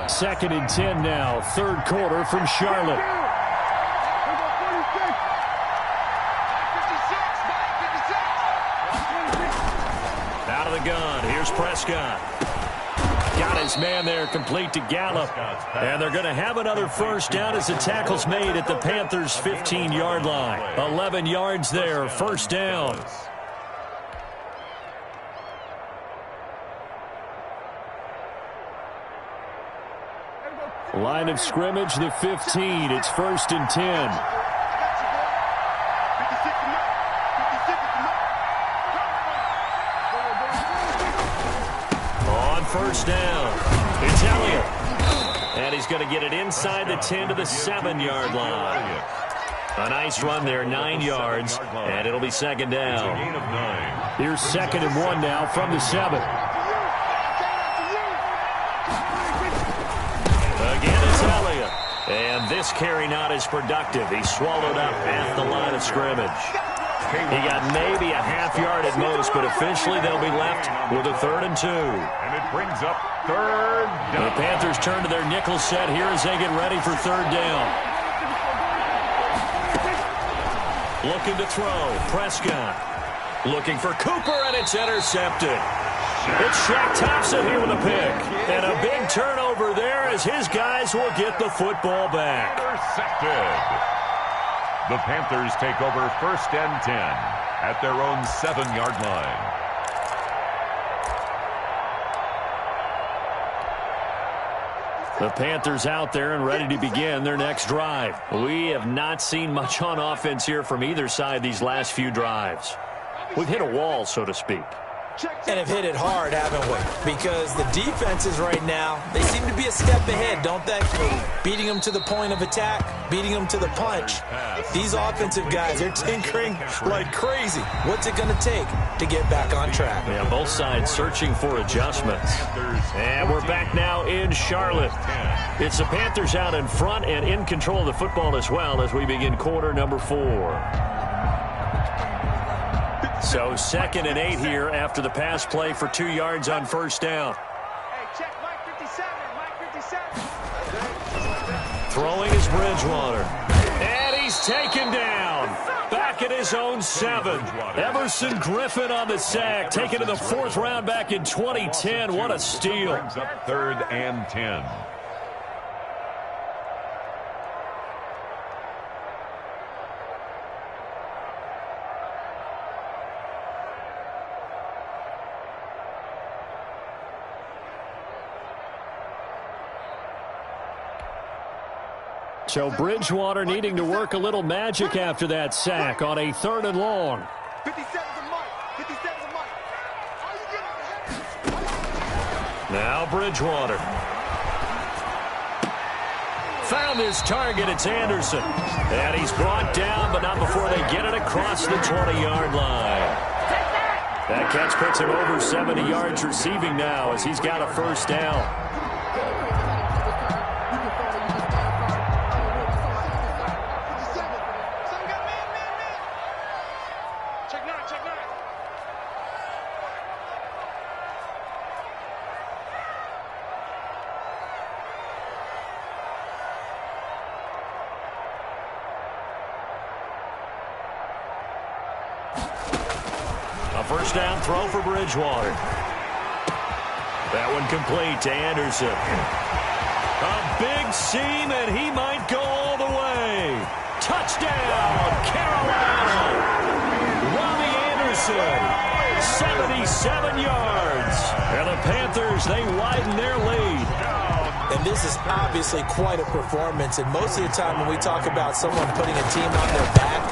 Second and 10 now, third quarter from Charlotte. Out of the gun, here's Prescott. Got his man there, complete to Gallup. And they're going to have another first down as the tackle's made at the Panthers' 15-yard line. 11 yards there, first down. Line of scrimmage, the 15. It's first and 10. On first down, it's Elliott. And he's going to get it inside the 10 to the 7-yard line. A nice run there, 9 yards, and it'll be second down. Here's second and 1 now from the 7. Again, it's Elliott. And this carry not as productive. He swallowed up at the line of scrimmage. He got maybe a half yard at most, but officially they'll be left with a 3rd and 2. And it brings up third down. The Panthers turn to their nickel set here as they get ready for third down. Looking to throw. Prescott. Looking for Cooper, and it's intercepted. It's Shaq Thompson here with a pick. And a big turnover there as his guys will get the football back. Intercepted. The Panthers take over first and 10 at their own 7-yard line. The Panthers out there and ready to begin their next drive. We have not seen much on offense here from either side these last few drives. We've hit a wall, so to speak. And have hit it hard, haven't we? Because the defenses right now, they seem to be a step ahead, don't they? Beating them to the point of attack, beating them to the punch. These offensive guys, they're tinkering like crazy. What's it going to take to get back on track? Yeah, both sides searching for adjustments. And we're back now in Charlotte. It's the Panthers out in front and in control of the football as well as we begin quarter number 4. So 2nd and 8 here after the pass play for 2 yards on first down. Hey, check Mike 57. Mike 57. Throwing is Bridgewater. And he's taken down. Back at his own 7. Everson Griffin on the sack. Taken to the 4th round back in 2010. What a steal. Brings up 3rd and 10. So Bridgewater needing to work a little magic after that sack on a 3rd and long. 57's a Mike. 57's a Mike. Are you getting ahead? Now Bridgewater. Found his target. It's Anderson. And he's brought down, but not before they get it across the 20-yard line. That catch puts him over 70 yards receiving now as he's got a first down. First down throw for Bridgewater. That one complete to Anderson. A big seam, and he might go all the way. Touchdown, Carolina. Robbie Anderson, 77 yards. And the Panthers, they widen their lead. And this is obviously quite a performance. And most of the time when we talk about someone putting a team on their back,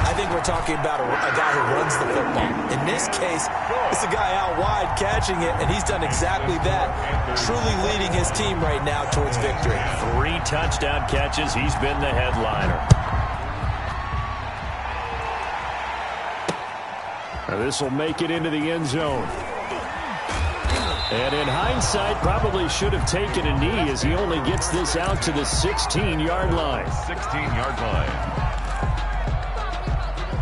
I think we're talking about a guy who runs the football. In this case, it's a guy out wide catching it, and he's done exactly that, truly leading his team right now towards victory. 3 touchdown catches. He's been the headliner. Now this will make it into the end zone. And in hindsight, probably should have taken a knee as he only gets this out to the 16-yard line. 16-yard line.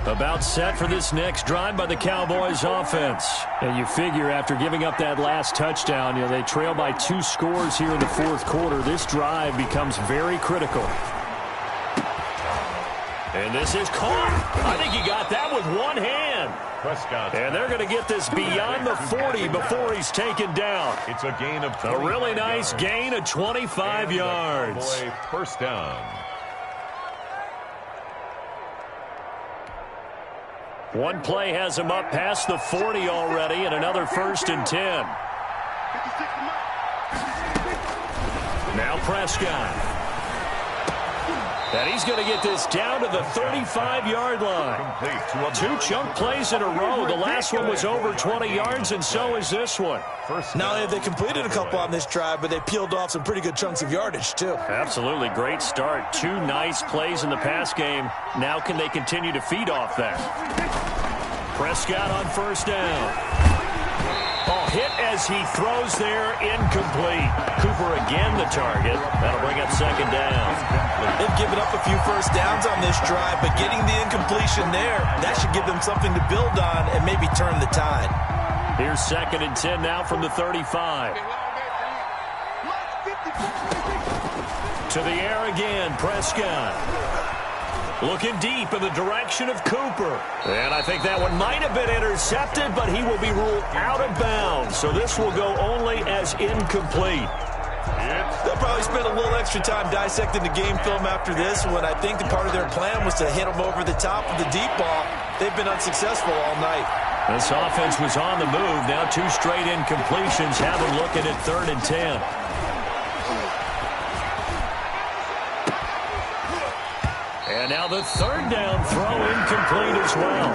About set for this next drive by the Cowboys offense. And you figure after giving up that last touchdown, they trail by 2 scores here in the fourth quarter. This drive becomes very critical. And this is caught. I think he got that with one hand. Prescott. And they're going to get this beyond the 40 before he's taken down. It's a gain of 25 A really nice gain of 25 yards. First down. One play has him up past the 40 already, and another 1st and 10. Now Prescott. And he's going to get this down to the 35-yard line. 2 chunk plays in a row. The last one was over 20 yards, and so is this one. Not only have they completed a couple on this drive, but they peeled off some pretty good chunks of yardage, too. Absolutely great start. 2 nice plays in the pass game. Now can they continue to feed off that? Prescott on 1st down. Oh, hit as he throws there, incomplete. Cooper again the target. That'll bring up 2nd down. They've given up a few first downs on this drive, but getting the incompletion there, that should give them something to build on and maybe turn the tide. Here's 2nd and 10 now from the 35. To the air again, Prescott. Looking deep in the direction of Cooper. And I think that one might have been intercepted, but he will be ruled out of bounds. So this will go only as incomplete. They'll probably spend a little extra time dissecting the game film after this one. I think the part of their plan was to hit him over the top of the deep ball. They've been unsuccessful all night. This offense was on the move. Now 2 straight incompletions have them looking at 3rd and 10. And now the 3rd down throw incomplete as well.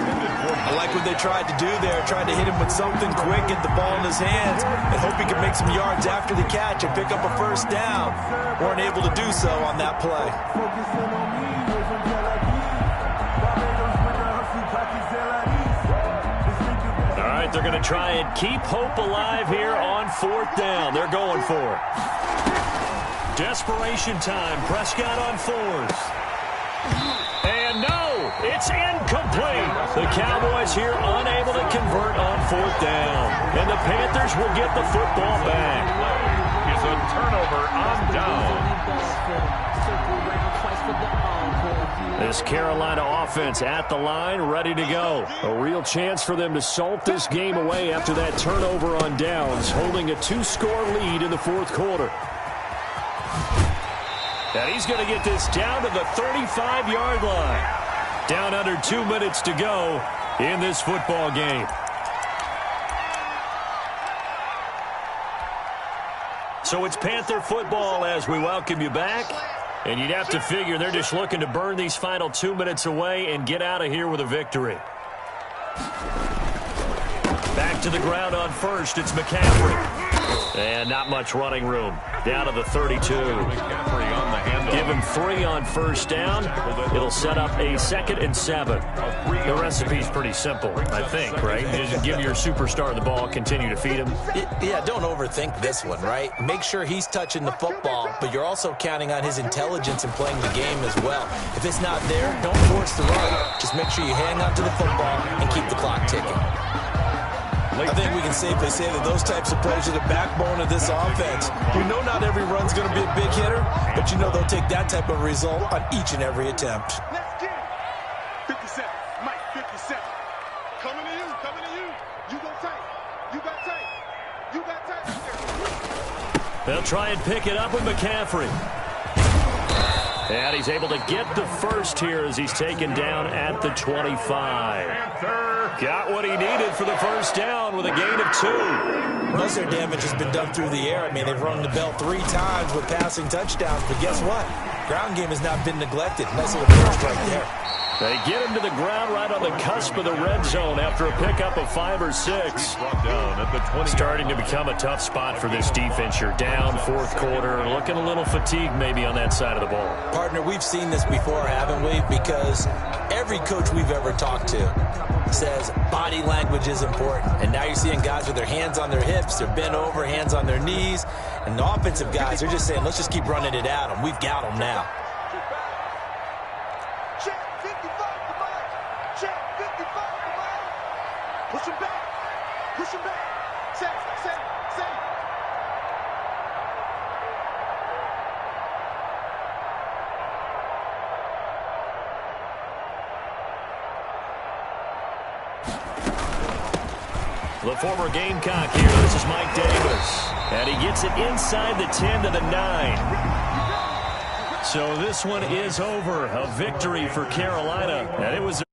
I like what they tried to do there. Tried to hit him with something quick, get the ball in his hands, and hope he can make some yards after the catch and pick up a 1st down. Weren't able to do so on that play. All right, they're going to try and keep hope alive here on 4th down. They're going for it. Desperation time. Prescott on 4th. And no, it's incomplete. The Cowboys here unable to convert on 4th down. And the Panthers will get the football back. It's a turnover on down. This Carolina offense at the line, ready to go. A real chance for them to salt this game away after that turnover on downs, holding a 2-score lead in the 4th quarter. And he's going to get this down to the 35-yard line. Down under 2 minutes to go in this football game. So it's Panther football as we welcome you back. And you'd have to figure they're just looking to burn these final 2 minutes away and get out of here with a victory. Back to the ground on 1st. It's McCaffrey. And not much running room. Down to the 32. McCaffrey on the handoff. Give him 3 on 1st down. It'll set up a 2nd and 7. The recipe's pretty simple, I think, right? Just give your superstar the ball, continue to feed him. Yeah, don't overthink this one, right? Make sure he's touching the football, but you're also counting on his intelligence in playing the game as well. If it's not there, don't force the run. Just make sure you hang on to the football and keep the clock ticking. I think we can safely say that those types of plays are the backbone of this offense. We know not every run's going to be a big hitter, but you know they'll take that type of result on each and every attempt. Let's get it. 57. Mike, 57. Coming to you. Coming to you. You go tight. You got tight. You got tight. They'll try and pick it up with McCaffrey. And he's able to get the 1st here as he's taken down at the 25. Got what he needed for the 1st down with a gain of 2. Most of their damage has been done through the air. I mean, they've rung the bell 3 times with passing touchdowns, but guess what? Ground game has not been neglected. Nice little burst right there. They get him to the ground right on the cusp of the red zone after a pickup of 5 or 6. Brought down at the 20. Starting to become a tough spot for this defense. You're down fourth quarter, looking a little fatigued maybe on that side of the ball. Partner, we've seen this before, haven't we? Because every coach we've ever talked to says body language is important. And now you're seeing guys with their hands on their hips, they're bent over, hands on their knees. And the offensive guys are just saying, let's just keep running it at them. We've got them now. Check 55, come on. Check 55, come on. Push him back. Push him back. Say. The former Gamecock here. This is Mike Davis. And he gets it inside the 10 to the 9. So this one is over. A victory for Carolina. And it was